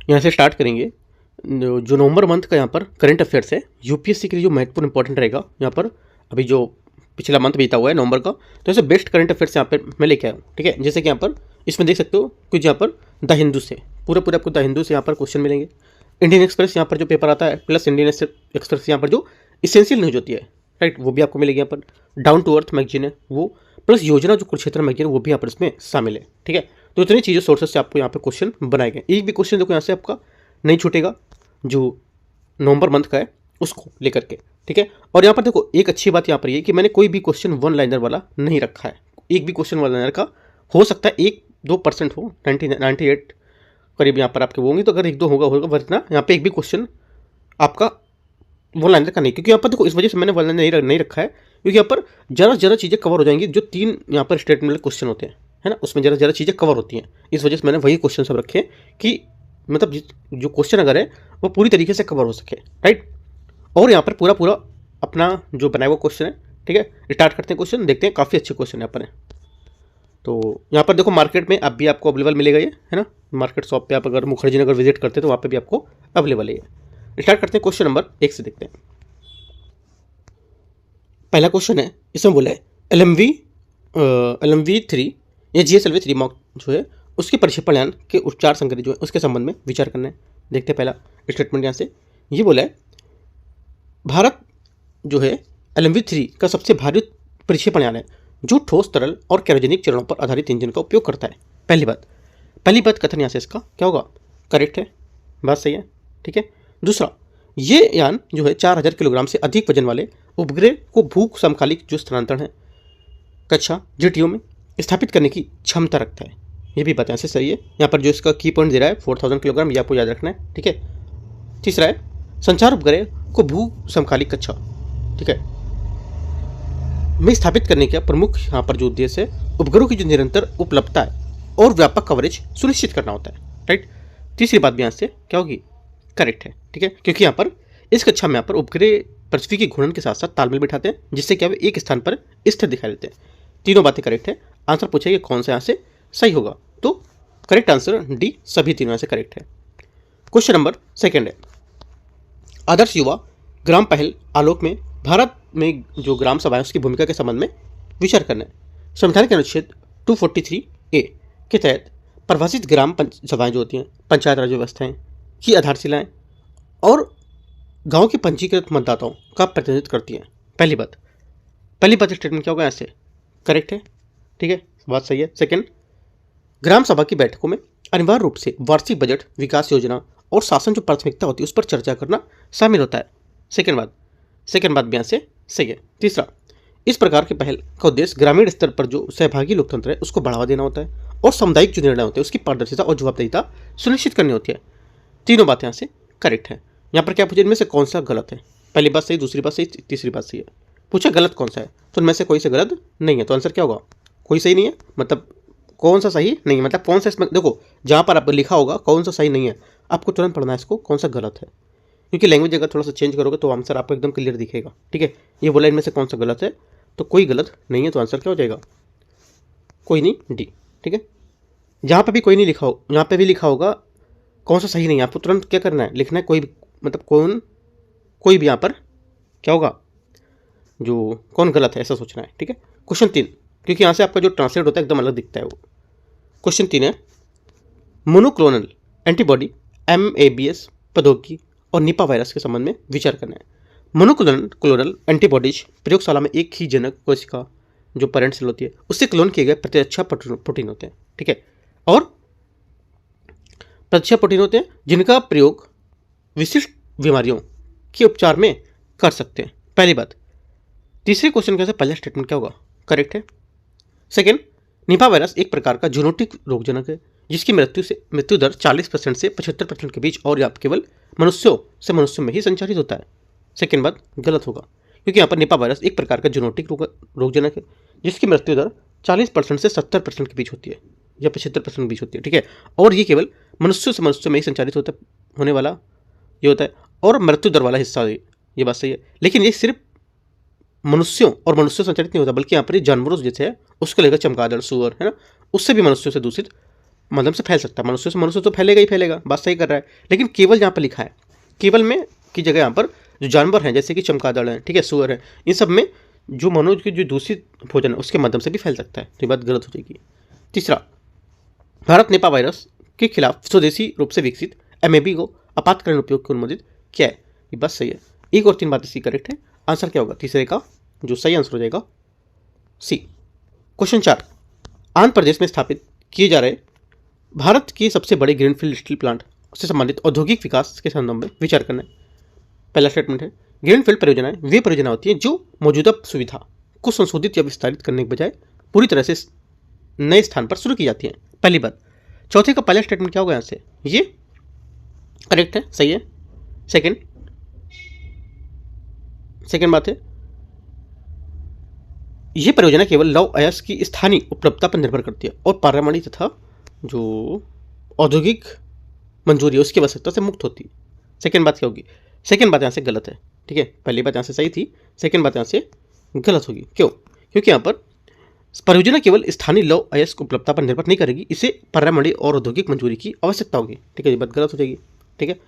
यहाँ से स्टार्ट करेंगे। जो नवंबर मंथ का यहाँ पर करंट अफेयर्स है यूपीएससी के लिए जो महत्वपूर्ण इंपॉर्टेंट रहेगा यहाँ पर, अभी जो पिछला मंथ बीता हुआ है नवंबर का, तो ऐसे बेस्ट करंट अफेयर्स यहाँ पर मैं लेके आया हूँ। ठीक है, जैसे कि यहाँ पर इसमें देख सकते हो कुछ यहाँ पर द हिंदू से पूरे आपको द हिंदू से यहाँ पर क्वेश्चन मिलेंगे। इंडियन एक्सप्रेस यहाँ पर जो पेपर आता है, प्लस इंडियन एक्सप्रेस यहाँ पर जो इसेंशियल न्यूज होती है, राइट, वो भी आपको मिलेगी यहाँ पर। डाउन टू अर्थ मैगजीन है वो, प्लस योजना जो कुरुक्षेत्र मैगजीन है वो भी यहाँ पर इसमें शामिल है। ठीक है, तो इतनी चीज़ें सोर्सेस से आपको यहाँ पर क्वेश्चन बनाए गए। एक भी क्वेश्चन देखो यहाँ से आपका नहीं छूटेगा जो नवंबर मंथ का है उसको लेकर के। ठीक है, और यहाँ पर देखो एक अच्छी बात यहाँ पर ये कि मैंने कोई भी क्वेश्चन वन लाइनर वाला नहीं रखा है। एक भी क्वेश्चन वन लाइनर का हो सकता है 1-2% हो, 98 करीब यहाँ पर आपके वो होंगे, तो अगर 1-2 होगा वरना यहाँ पे एक भी क्वेश्चन आपका वन लाइनर का नहीं, क्योंकि यहाँ पर देखो इस वजह से मैंने वन लाइनर नहीं रखा है क्योंकि यहाँ पर ज़रा चीज़ें कवर हो जाएंगी। जो 3 यहाँ पर स्टेटमेंट वाले क्वेश्चन होते हैं, है ना, उसमें ज़रा चीज़ें कवर होती हैं। इस वजह से मैंने वही क्वेश्चन सब रखे कि मतलब जो क्वेश्चन अगर है वो पूरी तरीके से कवर हो सके, राइट। और यहाँ पर पूरा अपना जो बनाया हुआ क्वेश्चन है। ठीक है, स्टार्ट करते हैं क्वेश्चन, देखते हैं। काफ़ी अच्छे क्वेश्चन है अपने। तो यहाँ पर देखो मार्केट में अब भी आपको अवेलेबल मिलेगा ये, है ना, मार्केट शॉप पे आप अगर मुखर्जी नगर विजिट करते हैं तो वहाँ पे भी आपको अवेलेबल है ये। स्टार्ट करते हैं क्वेश्चन नंबर 1 से, देखते हैं। पहला क्वेश्चन है, इसमें बोला है LMV 3 या GSLV 3 मॉक जो है उसके प्रक्षेपण के उच्चार संकरी जो है उसके संबंध में विचार करना है। देखते हैं पहला स्टेटमेंट यहाँ से। ये बोला है भारत जो है LMV 3 का सबसे भारी प्रक्षेपण यान है जो ठोस, तरल और क्रायोजेनिक चरणों पर आधारित इंजन का उपयोग करता है। पहली बात कथन यहाँ से इसका क्या होगा, करेक्ट है, बात सही है। ठीक है, दूसरा, ये यान जो है 4000 किलोग्राम से अधिक वजन वाले उपग्रह को भू समकालिक जो स्थानांतरण है कक्षा GTO में स्थापित करने की क्षमता रखता है। ये भी बात यहाँ से सही है। यहाँ पर जो इसका की पॉइंट दे रहा है 4000 किलोग्राम, ये आपको याद रखना है। ठीक है, तीसरा है संचार उपग्रह को भू समकालिक कक्षा, ठीक है, में स्थापित करने का प्रमुख यहाँ पर जो उद्देश्य है उपग्रहों की जो निरंतर उपलब्धता है और व्यापक कवरेज सुनिश्चित करना होता है, राइट। तीसरी बात भी यहाँ से क्या होगी, करेक्ट है। ठीक है, क्योंकि यहाँ पर इस कक्षा में यहाँ पर उपग्रह पृथ्वी की घूर्णन के साथ साथ तालमेल बिठाते हैं जिससे क्या वे एक स्थान पर स्थिर दिखाई देते हैं। तीनों बातें करेक्ट है। आंसर पूछा कि कौन सा यहाँ से सही होगा, तो करेक्ट आंसर डी, सभी तीनों यहाँ से करेक्ट है। क्वेश्चन नंबर 2 है, आदर्श युवा ग्राम पहल आलोक में भारत में जो ग्राम सभा है उसकी भूमिका के संबंध में विचार करना है। संविधान के अनुच्छेद 243A के तहत परिभाषित ग्राम सभाएं जो होती हैं पंचायत राज व्यवस्थाएं की आधारशिलाएं और गांव के पंजीकृत मतदाताओं का प्रतिनिधित्व करती हैं। पहली बात स्टेटमेंट क्या होगा, ऐसे करेक्ट है। ठीक है, बात सही है। सेकंड, ग्राम सभा की बैठकों में अनिवार्य रूप से वार्षिक बजट, विकास योजना और शासन जो प्राथमिकता होती है उस पर चर्चा करना शामिल होता है। सेकंड बात भी यहाँ से सही है। तीसरा, इस प्रकार की पहल का उद्देश्य ग्रामीण स्तर पर जो सहभागी लोकतंत्र है उसको बढ़ावा देना होता है और सामुदायिक जो निर्णय होते हैं उसकी पारदर्शिता और जवाबदेहिता सुनिश्चित करनी होती है। तीनों बातें यहाँ से करेक्ट है। यहाँ पर क्या पूछा, इनमें से कौन सा गलत है? पहली बात सही, दूसरी बात सही, तीसरी बात सही है। पूछा गलत कौन सा है, तो इनमें से कोई से गलत नहीं है, तो आंसर क्या होगा, कोई सही नहीं है। मतलब कौन सा सही नहीं है, मतलब कौन सा इसमें देखो जहाँ पर आप लिखा होगा कौन सा सही नहीं है आपको तुरंत पढ़ना है इसको कौन सा गलत है, क्योंकि लैंग्वेज अगर थोड़ा सा चेंज करोगे तो आंसर आपको एकदम क्लियर दिखेगा। ठीक है, ये बोला इनमें से कौन सा गलत है, तो कोई गलत नहीं है, तो आंसर क्या हो जाएगा, कोई नहीं, डी। ठीक है, जहाँ पर भी कोई नहीं लिखा हो, यहाँ पर भी लिखा होगा कौन सा सही नहीं है, आपको तुरंत क्या करना है, लिखना है कोई, मतलब कोई भी यहाँ पर क्या होगा, जो कौन गलत है ऐसा सोचना है। ठीक है, क्वेश्चन 3, क्योंकि यहाँ से आपका जो ट्रांसलेट होता है एकदम अलग दिखता है वो। क्वेश्चन 3 है, मोनोक्लोनल एंटीबॉडी MABS प्रौद्योगिकी और निपा वायरस के संबंध में विचार करना है। मोनोक्लोनल एंटीबॉडीज प्रयोगशाला में एक ही जनक कोशिका जो पेरेंट सेल होती है उससे क्लोन किए गए प्रतिरक्षा प्रोटीन होते हैं। ठीक है, और प्रतिरक्षा प्रोटीन होते हैं जिनका प्रयोग विशिष्ट बीमारियों के उपचार में कर सकते हैं। पहली बात। तीसरे क्वेश्चन का पहला स्टेटमेंट क्या होगा, करेक्ट है। सेकेंड, निपा वायरस एक प्रकार का जूनोटिक रोगजनक है जिसकी मृत्यु दर 40% से 75% के बीच और आप केवल मनुष्यों से मनुष्यों में ही संचारित होता है। सेकेंड बात गलत होगा, क्योंकि यहाँ पर निपा वायरस एक प्रकार का जूनोटिक रोगजनक है जिसकी मृत्यु दर 40% से 70% के बीच होती है या 75% के बीच होती है। ठीक है, और ये केवल मनुष्यों से मनुष्यों में ही संचारित होने वाला ये होता है, और मृत्यु दर वाला हिस्सा ये बात सही है। लेकिन ये सिर्फ मनुष्यों और मनुष्यों संचारित नहीं होता, बल्कि यहाँ पर जानवरों जैसे है उसको लेकर चमगादड़, सुअर, है ना, उससे भी मनुष्यों से दूषित माध्यम से फैल सकता है। मनुष्य से मनुष्य तो फैलेगा ही फैलेगा, बात सही कर रहा है। लेकिन केवल जहाँ पर लिखा है, केवल में की जगह यहाँ पर जो जानवर हैं जैसे कि चमगादड़ हैं, ठीक है, सुअर है, इन सब में जो मनुष्य की जो दूषित भोजन है उसके माध्यम से भी फैल सकता है, तो ये बात गलत हो जाएगी। तीसरा, भारत निपा वायरस के खिलाफ स्वदेशी रूप से विकसित एमएबी को आपातकालीन उपयोग को अनुमोदित किया है, ये बात सही है। 1 और 3 बात इसकी करेक्ट है। आंसर क्या होगा तीसरे का, जो सही आंसर हो जाएगा सी। क्वेश्चन 4, आंध्र प्रदेश में स्थापित किए जा रहे भारत के सबसे बड़े ग्रीनफील्ड स्टील प्लांट से संबंधित औद्योगिक विकास के संदर्भ में विचार करना है। पहला स्टेटमेंट है, ग्रीनफील्ड परियोजनाएं वे परियोजना होती हैं जो मौजूदा सुविधा को संशोधित या विस्तारित करने के बजाय पूरी तरह से नए स्थान पर शुरू की जाती हैं, पहली बात। चौथे का पहला स्टेटमेंट क्या होगा यहाँ से, ये करेक्ट है, सही है। सेकेंड बात है, ये परियोजना केवल लौह अयस्क की स्थानीय उपलब्धता पर निर्भर करती है और पारमाणिक तथा जो औद्योगिक मंजूरी है उसकी आवश्यकता से मुक्त होती है। सेकेंड बात क्या होगी, सेकेंड बात यहाँ से गलत है, ठीक है, पहली बात यहाँ से सही थी, सेकेंड बात यहाँ से गलत होगी। क्यों? क्योंकि यहाँ पर परियोजना केवल स्थानीय लौह अयस्क उपलब्धता पर निर्भर नहीं करेगी, इसे पर्यावरणीय और औद्योगिक मंजूरी की आवश्यकता होगी, ठीक है, ये बात गलत हो जाएगी, ठीक है।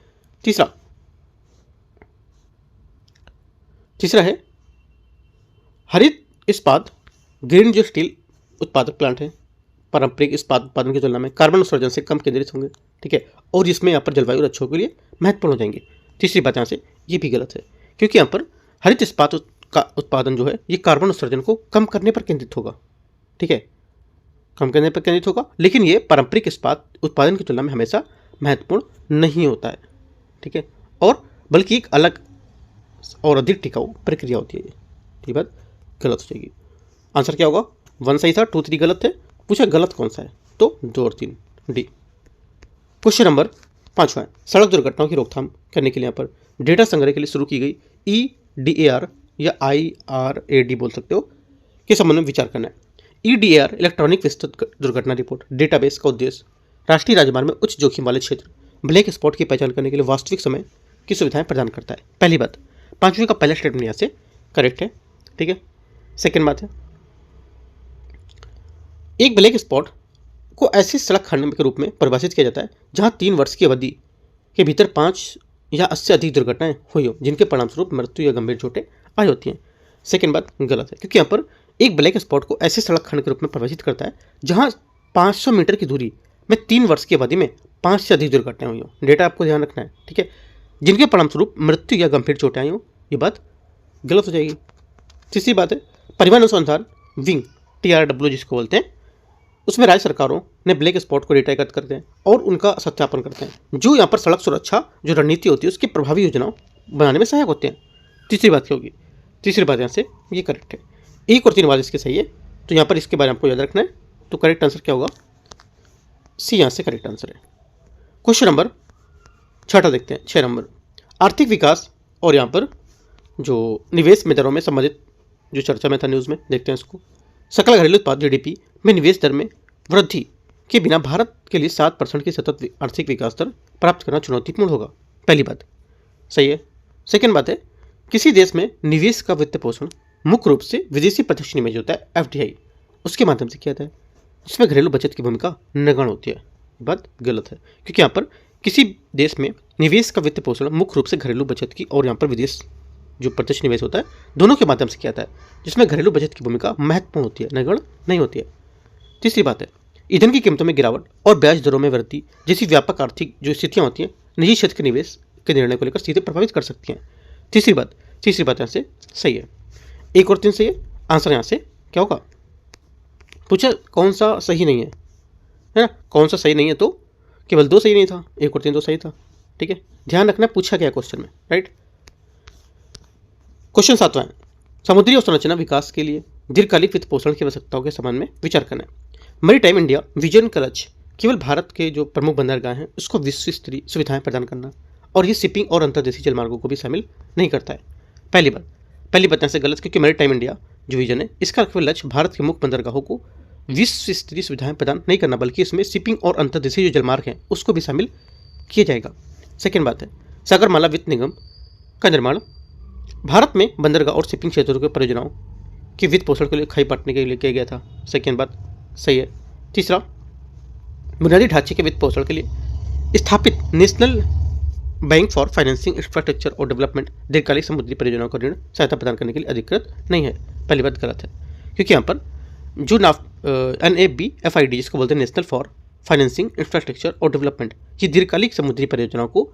तीसरा है, हरित इस्पात ग्रीन जो स्टील उत्पादक प्लांट है पारंपरिक इस्पात उत्पादन की तुलना में कार्बन उत्सर्जन से कम केंद्रित होंगे, ठीक है, और इसमें यहाँ पर जलवायु रक्षकों के लिए महत्वपूर्ण हो जाएंगे। तीसरी बात यहाँ से ये भी गलत है, क्योंकि यहाँ पर हरित इस्पात का उत्पादन जो है ये कार्बन उत्सर्जन को कम करने पर केंद्रित होगा, ठीक है, कम करने पर केंद्रित होगा, लेकिन ये पारंपरिक इस्पात उत्पादन की तुलना में हमेशा महत्वपूर्ण नहीं होता है, ठीक है, और बल्कि एक अलग और अधिक टिकाऊ प्रक्रिया होती है, ये बात गलत हो जाएगी। आंसर क्या होगा, 1 सही था, 2 3 गलत थे। पूछा गलत कौन सा है, तो 2 और 3 डी। क्वेश्चन नंबर 5 है, सड़क दुर्घटनाओं की रोकथाम करने के लिए यहाँ पर डेटा संग्रह के लिए शुरू की गई EDAR या IRAD बोल सकते हो के संबंध में विचार करना है। EDAR इलेक्ट्रॉनिक विस्तृत दुर्घटना रिपोर्ट डेटाबेस का उद्देश्य राष्ट्रीय राजमार्ग में उच्च जोखिम वाले क्षेत्र ब्लैक स्पॉट की पहचान करने के लिए वास्तविक समय की सुविधाएं प्रदान करता है, पहली बात। 5वें का पहला स्टेटमेंट यहाँ से करेक्ट है, ठीक है। सेकेंड बात है, एक ब्लैक स्पॉट को ऐसी सड़क खंड के रूप में परिभाषित किया जाता है जहां 3 वर्ष की अवधि के भीतर 5 या 80 से अधिक दुर्घटनाएं हुई हो जिनके परिणामस्वरूप मृत्यु या गंभीर चोटें आई होती हैं। सेकेंड बात गलत है, क्योंकि यहाँ पर एक ब्लैक स्पॉट को ऐसे सड़क खंड के रूप में परिभाषित करता है जहां 500 मीटर की दूरी में 3 वर्ष की अवधि में 5 से अधिक दुर्घटनाएं हुई हो, डेटा आपको ध्यान रखना है, ठीक है, जिनके परिणामस्वरूप मृत्यु या गंभीर चोटें आई हो, ये बात गलत हो जाएगी। तीसरी बात है, परिवहन अनुसंधान विंग TRW जिसको बोलते हैं, उसमें राज्य सरकारों ने ब्लैक स्पॉट को डेटा एकत्र करते हैं और उनका सत्यापन करते हैं, जो यहाँ पर सड़क सुरक्षा जो रणनीति होती है उसकी प्रभावी योजनाओं बनाने में सहायक होते हैं। तीसरी बात क्या होगी, तीसरी बात यहाँ से ये करेक्ट है। 1 और 3 बात इसके सही है, तो यहाँ पर इसके बारे में आपको याद रखना है, तो करेक्ट आंसर क्या होगा, सी यहाँ से करेक्ट आंसर है। क्वेश्चन नंबर 6 देखते हैं, 6 नंबर, आर्थिक विकास और यहाँ पर जो निवेश में दरों में संबंधित जो चर्चा में था न्यूज़ में, देखते हैं इसको। सकल घरेलू उत्पाद GDP में निवेश दर में वृद्धि के बिना भारत के लिए 7% की सतत आर्थिक विकास दर प्राप्त करना चुनौतीपूर्ण होगा, पहली बात, सही है। सेकेंड बात है, किसी देश में निवेश का वित्त पोषण मुख्य रूप से विदेशी प्रत्यक्ष निवेश होता है FDI, उसके माध्यम से किया जाता है, उसमें घरेलू बचत की भूमिका नगण्य होती है, बात गलत है, क्योंकि यहाँ पर किसी देश में निवेश का वित्त पोषण मुख्य रूप से घरेलू बचत की और यहाँ पर विदेश जो प्रत्यक्ष निवेश होता है दोनों के माध्यम से किया जाता है, जिसमें घरेलू बचत की भूमिका महत्वपूर्ण होती है, नगण्य नहीं होती है। तीसरी बात है, ईंधन की कीमतों में गिरावट और ब्याज दरों में वृद्धि जैसी व्यापक आर्थिक जो स्थितियां होती हैं निजी क्षेत्र के निवेश के निर्णय को लेकर सीधे प्रभावित कर सकती हैं। तीसरी बात यहाँ से सही है। 1 और 3 सही है, आंसर यहाँ से क्या होगा, पूछा कौन सा सही नहीं है ना, कौन सा सही नहीं है, तो केवल 2 सही नहीं था, 1 और 3 तो सही था, ठीक है, ध्यान रखना पूछा गया क्वेश्चन में, राइट। क्वेश्चन 7वां है, समुद्री अवसंरचना विकास के लिए दीर्घकालिक वित्त पोषण की आवश्यकताओं के संबंध में विचार करना है। मैरीटाइम इंडिया विजन का लक्ष्य केवल भारत के जो प्रमुख बंदरगाह हैं उसको विश्व स्तरीय सुविधाएं प्रदान करना, और ये शिपिंग और अंतर्देशीय जलमार्गों को भी शामिल नहीं करता है, पहली बात यहाँ से गलत, क्योंकि मैरीटाइम इंडिया जो विजन है इसका केवल लक्ष्य भारत के मुख्य बंदरगाहों को विश्व स्तरीय सुविधाएं प्रदान नहीं करना, बल्कि इसमें शिपिंग और अंतर्देशीय जो जलमार्ग हैं उसको भी शामिल किया जाएगा। सेकेंड बात है, सागरमाला वित्त निगम का निर्माण भारत में बंदरगाह और शिपिंग क्षेत्रों के परियोजनाओं के वित्त पोषण के लिए खाई पाटने के लिए किया गया था, सेकेंड बात सही है। तीसरा, बुनियादी ढांचे के वित्त पोषण के लिए स्थापित national bank for financing infrastructure और डेवलपमेंट दीर्घकालिक समुद्री परियोजनाओं को ऋण सहायता प्रदान करने के लिए अधिकृत नहीं है। पहली बात गलत है, क्योंकि यहाँ पर जो NABFID जिसको बोलते हैं नेशनल फॉर फाइनेंसिंग इंफ्रास्ट्रक्चर और डेवलपमेंट, ये दीर्घकालिक समुद्री परियोजनाओं को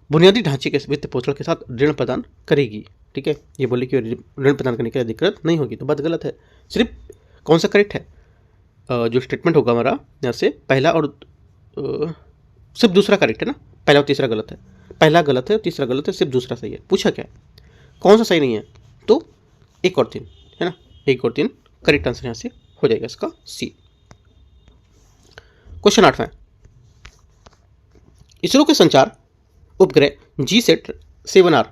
बुनियादी ढांचे के वित्त पोषण के साथ ऋण प्रदान करेगी। ठीक है, ये बोले कि ऋण प्रदान करने के लिए अधिकृत नहीं होगी, तो बात गलत है। सिर्फ कौन सा करेक्ट है, जो स्टेटमेंट होगा हमारा यहाँ से पहला और सिर्फ दूसरा करेक्ट है ना, पहला और तीसरा गलत है, पहला गलत है तीसरा गलत है, सिर्फ दूसरा सही है। पूछा क्या है, कौन सा सही नहीं है, तो 1 और 3 है ना, 1 और 3 करेक्ट आंसर यहाँ से हो जाएगा इसका सी। क्वेश्चन 8वां, इसरो के संचार उपग्रह GSAT-7R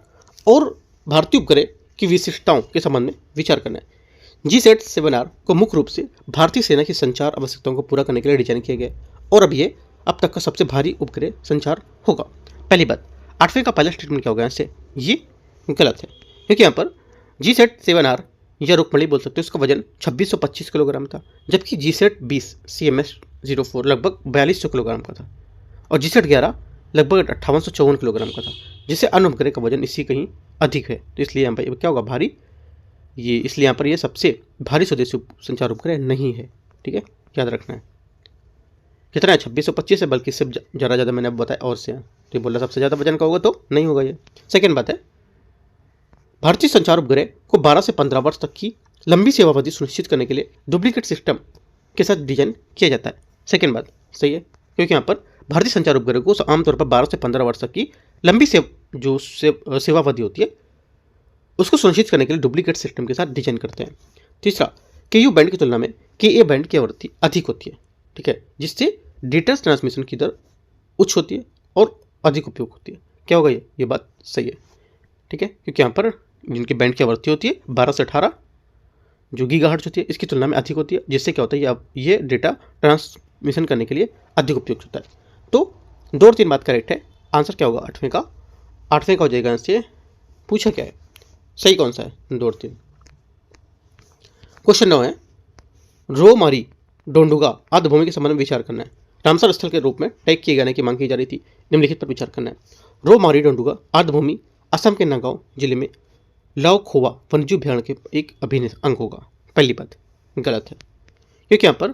और भारतीय उपग्रह की विशिष्टताओं के संबंध में विचार करना है। GSAT-7R को मुख्य रूप से भारतीय सेना की संचार आवश्यकताओं को पूरा करने के लिए डिजाइन किया गया और अब ये अब तक का सबसे भारी उपग्रह संचार होगा। पहली बात, 8वें का पहला स्टेटमेंट क्या होगा यहाँ से, ये गलत है, क्योंकि यहाँ पर GSAT-7R या रुक्मणी बोल सकते हो, उसका वजन 2625 किलोग्राम था, जबकि GSAT-20 CMS-04 लगभग 4200 किलोग्राम का था और GSAT-11 लगभग 5854 किलोग्राम का था, जिससे अन्य उपग्रह का वजन इससे कहीं अधिक है। तो इसलिए यहाँ पर क्या होगा, भारी, ये इसलिए यहाँ पर ये सबसे भारी स्वदेशी संचार उपग्रह नहीं है। ठीक है, याद रखना है। कितना है, 2625 है, बल्कि सिर्फ ज़्यादा मैंने अब बताया और से, तो बोला सबसे ज़्यादा वजन का होगा तो नहीं होगा ये। सेकेंड बात है, भारतीय संचार उपग्रह को 12 से 15 वर्ष तक की लंबी सेवावधि सुनिश्चित करने के लिए डुप्लीकेट सिस्टम के साथ डिजाइन किया जाता है। सेकेंड बात सही है, क्योंकि यहाँ पर भारतीय संचार उपग्रह को आमतौर पर 12 से 15 वर्ष तक की लंबी सेवावधि होती है, उसको सुनिश्चित करने के लिए डुप्लीकेट सिस्टम के साथ डिजाइन करते हैं। तीसरा, KU बैंड की तुलना में KA बैंड की आवृत्ति अधिक होती है। ठीक है, जिससे डेटा ट्रांसमिशन की दर उच्च होती है और अधिक उपयोग होती है। क्या होगा ये बात सही है। ठीक है, क्योंकि यहाँ पर जिनकी बैंड की आवृत्ति होती है 12 से 18 जो गीगाहर्ट्ज होती है, इसकी तुलना में अधिक होती है, जिससे क्या होता है ये डेटा ट्रांसमिशन करने के लिए अधिक उपयुक्त होता है। तो 2 और 3 बात करेक्ट है। आंसर क्या होगा 8वें का हो जाएगा। इससे पूछा क्या है, सही कौन सा है, 2 और 3। क्वेश्चन 9 है, रोमारी डोंडुगा आर्द्रभूमि के संबंध में विचार करना है। रामसर स्थल के रूप में टैग किए जाने की मांग की जा रही थी, निम्नलिखित पर विचार करना है। रोमारी डोंडुगा आर्द्रभूमि असम के नगांव जिले में लाओखोवा वन्यजीव अभयारण्य के एक अभिन्न अंग होगा। पहली बात गलत है, क्योंकि यहाँ पर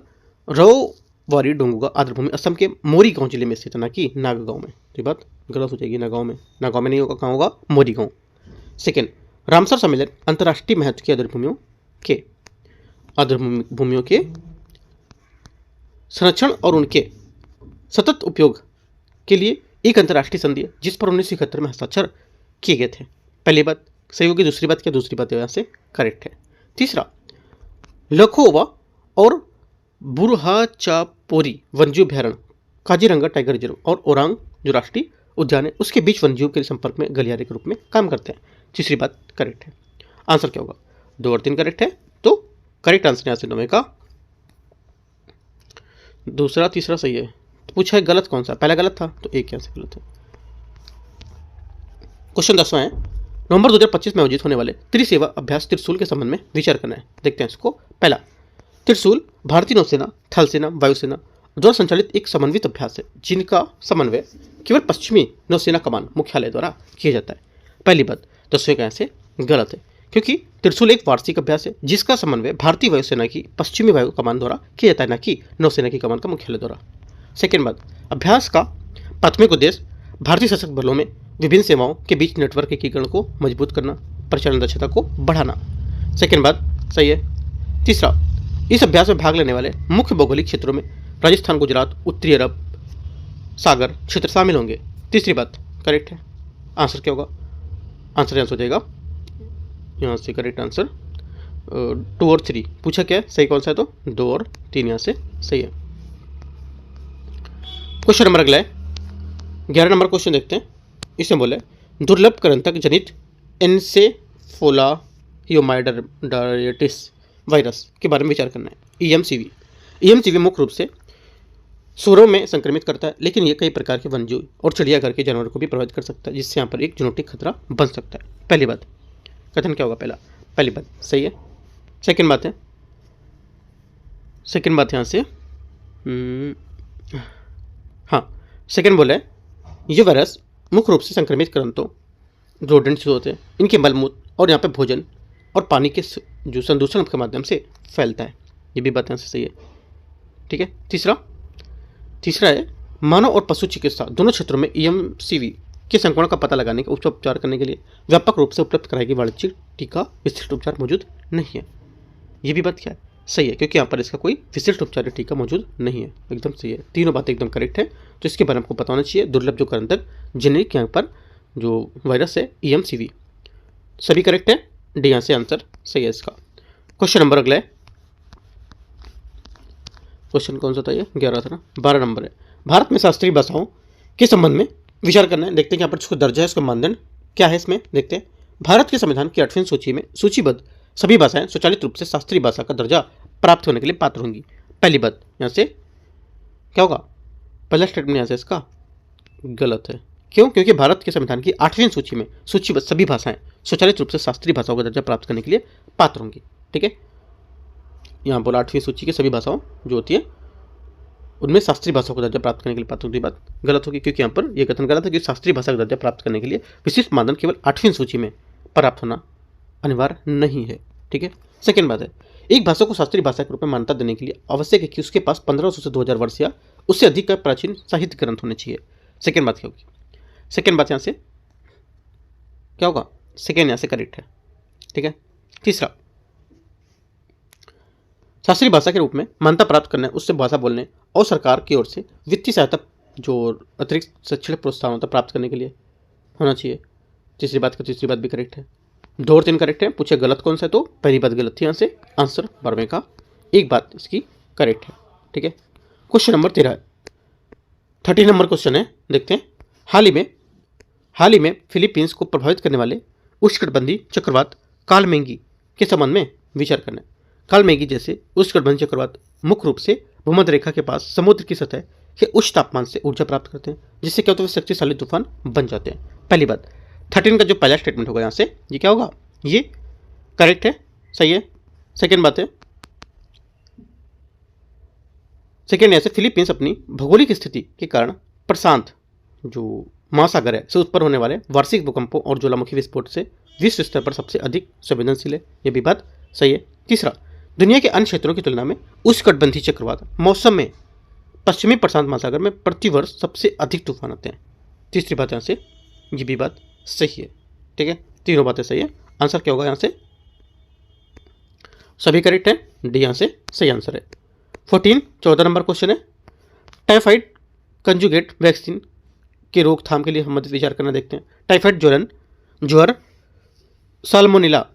रोवारी डोंडुगा आर्द्रभूमि असम के मोरी गांव जिले में स्थित, ना कि नागा गांव में। तो ये बात गलत हो जाएगी, नागांव में नहीं होगा, कहाँ होगा, मोरी गांव। सेकेंड, रामसर सम्मेलन अंतर्राष्ट्रीय महत्व की आर्द्रभूमियों के संरक्षण और उनके सतत उपयोग के लिए एक अंतर्राष्ट्रीय संधि है, जिस पर 1971 में हस्ताक्षर किए गए थे। पहली बात सही होगी, दूसरी बात क्या, दूसरी बात यहाँ से करेक्ट है। तीसरा, लखोवा और बुरहाचापोरी वन्यजीव अभयारण्य काजीरंगा टाइगर रिजर्व और ओरांग जो राष्ट्रीय उद्यान है उसके बीच वन्यजीव के संपर्क में गलियारे के रूप में काम करते हैं। तीसरी बात करेक्ट है। आंसर क्या होगा, 2 और 3 करेक्ट है, तो करेक्ट आंसर यहाँ से 9 का दूसरा तीसरा सही है। तो पूछा है गलत कौन सा, पहला गलत था तो 1 यहाँ से गलत है। क्वेश्चन 10वां है, नवंबर 2025 में आयोजित होने वाले त्रिसेवा अभ्यास त्रिशूल के संबंध में विचार करना है। देखते हैं इसको। पहला, त्रिशूल भारतीय नौसेना, थल सेना, वायुसेना द्वारा संचालित एक समन्वित अभ्यास है, जिनका समन्वय केवल पश्चिमी नौसेना कमान मुख्यालय द्वारा किया जाता है। पहली बात 10वें का यहाँ से गलत है, क्योंकि त्रिशूल एक वार्षिक अभ्यास है जिसका समन्वय भारतीय वायुसेना की पश्चिमी वायु कमान द्वारा किया जाता है, न कि नौसेना की कमान का मुख्यालय द्वारा। सेकेंड बात, अभ्यास का प्राथमिक उद्देश्य भारतीय सशस्त्र बलों में विभिन्न सेवाओं के बीच नेटवर्क एकीकरण को मजबूत करना, परिचालन दक्षता को बढ़ाना। सेकेंड बात सही है। तीसरा, इस अभ्यास में भाग लेने वाले मुख्य भौगोलिक क्षेत्रों में राजस्थान, गुजरात, उत्तरी अरब सागर क्षेत्र शामिल होंगे। तीसरी बात करेक्ट है। आंसर क्या होगा, आंसर यहाँ हो जाएगा यहाँ से करेक्ट आंसर 2 और 3। पूछा क्या है, सही कौन सा है, तो 2 और 3 यहाँ से सही है। क्वेश्चन नंबर अगला है 11 नंबर क्वेश्चन देखते हैं। इसमें बोला है दुर्लभ करंतक जनित एन्सेफोलायोमाइडराइटिस वायरस के बारे में विचार करना है। EMCV मुख्य रूप से सूअरों में संक्रमित करता है, लेकिन ये कई प्रकार के वन्यजीव और चिड़ियाघर के जानवरों को भी प्रभावित कर सकता है, जिससे यहाँ पर एक जेनेटिक खतरा बन सकता है। पहली बात कथन क्या होगा, पहली बात सही है। सेकंड बात यहाँ से हाँ, सेकेंड बोला है ये वायरस मुख्य रूप से संक्रमित ग्रंथों रोडेंट्स जो होते हैं इनके मलमूत्र और यहाँ पे भोजन और पानी के जो संदूषण के माध्यम से फैलता है। ये भी बात यहाँ से सही है। ठीक है। तीसरा है मानव और पशु चिकित्सा दोनों क्षेत्रों में EMCV के संक्रमण का पता लगाने के उपचार करने के लिए व्यापक रूप से उपलब्ध कराई गई वाणिज्यिक टीका विशिष्ट उपचार मौजूद नहीं है। ये भी बात क्या है, सही है, क्योंकि यहाँ पर इसका कोई विशिष्ट उपचार टीका मौजूद नहीं है। एकदम सही है, तीनों बातें एकदम करेक्ट है। तो इसके बारे में आपको पता होना चाहिए। दुर्लभ जो करंतक जेनेरिक यहाँ पर जो वायरस है EMCV सभी करेक्ट है। डी यहाँ से आंसर सही है इसका। क्वेश्चन नंबर अगला है, क्वेश्चन कौन सा था ये 11 था ना, 12 नंबर है। भारत में शास्त्रीय भाषाओं के संबंध में विचार करना है। देखते हैं यहाँ पर इसको दर्जा है, इसका मानदंड क्या है इसमें देखते हैं। भारत के संविधान की 8वीं सूची में सूचीबद्ध सभी भाषाएं स्वचालित रूप से शास्त्रीय भाषा का दर्जा प्राप्त होने के लिए पात्र होंगी। पहली बात यहाँ से क्या होगा, पहला स्टेटमेंट यहाँ से इसका गलत है। क्यों? क्योंकि भारत के संविधान की 8वीं सूची में सूचीबद्ध सभी भाषाएं स्वचालित रूप से शास्त्रीय भाषाओं का दर्जा प्राप्त करने के लिए पात्र होंगी। ठीक है, यहाँ बोला 8वीं सूची की सभी भाषाओं जो होती है उनमें शास्त्रीय भाषाओं का दर्जा प्राप्त करने के लिए पात्र होगी। बात गलत होगी क्योंकि यहाँ पर यह कथन गलत है कि शास्त्रीय भाषा का दर्जा प्राप्त करने के लिए विशिष्ट मानदंड केवल 8वीं सूची में प्राप्त होना अनिवार्य नहीं है। ठीक है। सेकेंड बात है, एक भाषा को शास्त्रीय भाषा के रूप में मान्यता देने के लिए आवश्यक है कि उसके पास 1500 से 2000 वर्ष या उससे अधिक का प्राचीन साहित्य ग्रंथ होने चाहिए। सेकेंड बात क्या होगी, सेकेंड बात यहाँ से क्या होगा, सेकेंड यहाँ से करेक्ट है। ठीक है। तीसरा, शास्त्रीय भाषा के रूप में मान्यता प्राप्त करने, उससे भाषा बोलने और सरकार की ओर से वित्तीय सहायता जो अतिरिक्त शैक्षणिक प्रोत्साहन होता है प्राप्त करने के लिए होना चाहिए। तीसरी बात भी करेक्ट है। 2 और 3 करेक्ट है। पूछे गलत कौन सा है, तो पहली बात गलत थी, यहाँ से आंसर 12वें का एक बात इसकी करेक्ट है। ठीक है। क्वेश्चन नंबर 13 है, 30 नंबर क्वेश्चन है, देखते हैं। हाल ही में फिलीपींस को प्रभावित करने वाले उष्णकटिबंधीय चक्रवात कालमेंगी के संबंध में विचार करना है। कालमेंगी जैसे उष्णकटिबंधीय चक्रवात मुख्य रूप से भूमध्य रेखा के पास समुद्र की सतह के उच्च तापमान से ऊर्जा प्राप्त करते हैं, जिससे क्या होता है शक्तिशाली तूफान बन जाते हैं। पहली बात 13 का जो पहला स्टेटमेंट होगा यहाँ से ये क्या होगा, ये करेक्ट है, सही है। सेकेंड बात है, सेकेंड ऐसे फिलीपींस अपनी भौगोलिक स्थिति के कारण प्रशांत जो महासागर है से उत्पन्न होने वाले वार्षिक भूकंपों और ज्वालामुखी विस्फोट से विश्व स्तर पर सबसे अधिक संवेदनशील है। यह भी बात सही है। तीसरा, दुनिया के अन्य क्षेत्रों की तुलना में उष्णकटिबंधीय चक्रवात मौसम में पश्चिमी प्रशांत महासागर में प्रतिवर्ष सबसे अधिक तूफान आते हैं। तीसरी बात यहाँ से ये भी बात सही है। ठीक है, तीनों बातें सही है। आंसर क्या होगा यहाँ से, सभी करेक्ट है। डी यहाँ से सही आंसर है। 14 नंबर क्वेश्चन है, टाइफाइड कंजुगेट वैक्सीन के रोकथाम के लिए संबंधित विचार करना। देखते हैं। टाइफाइड ज्वर साल्मोनेला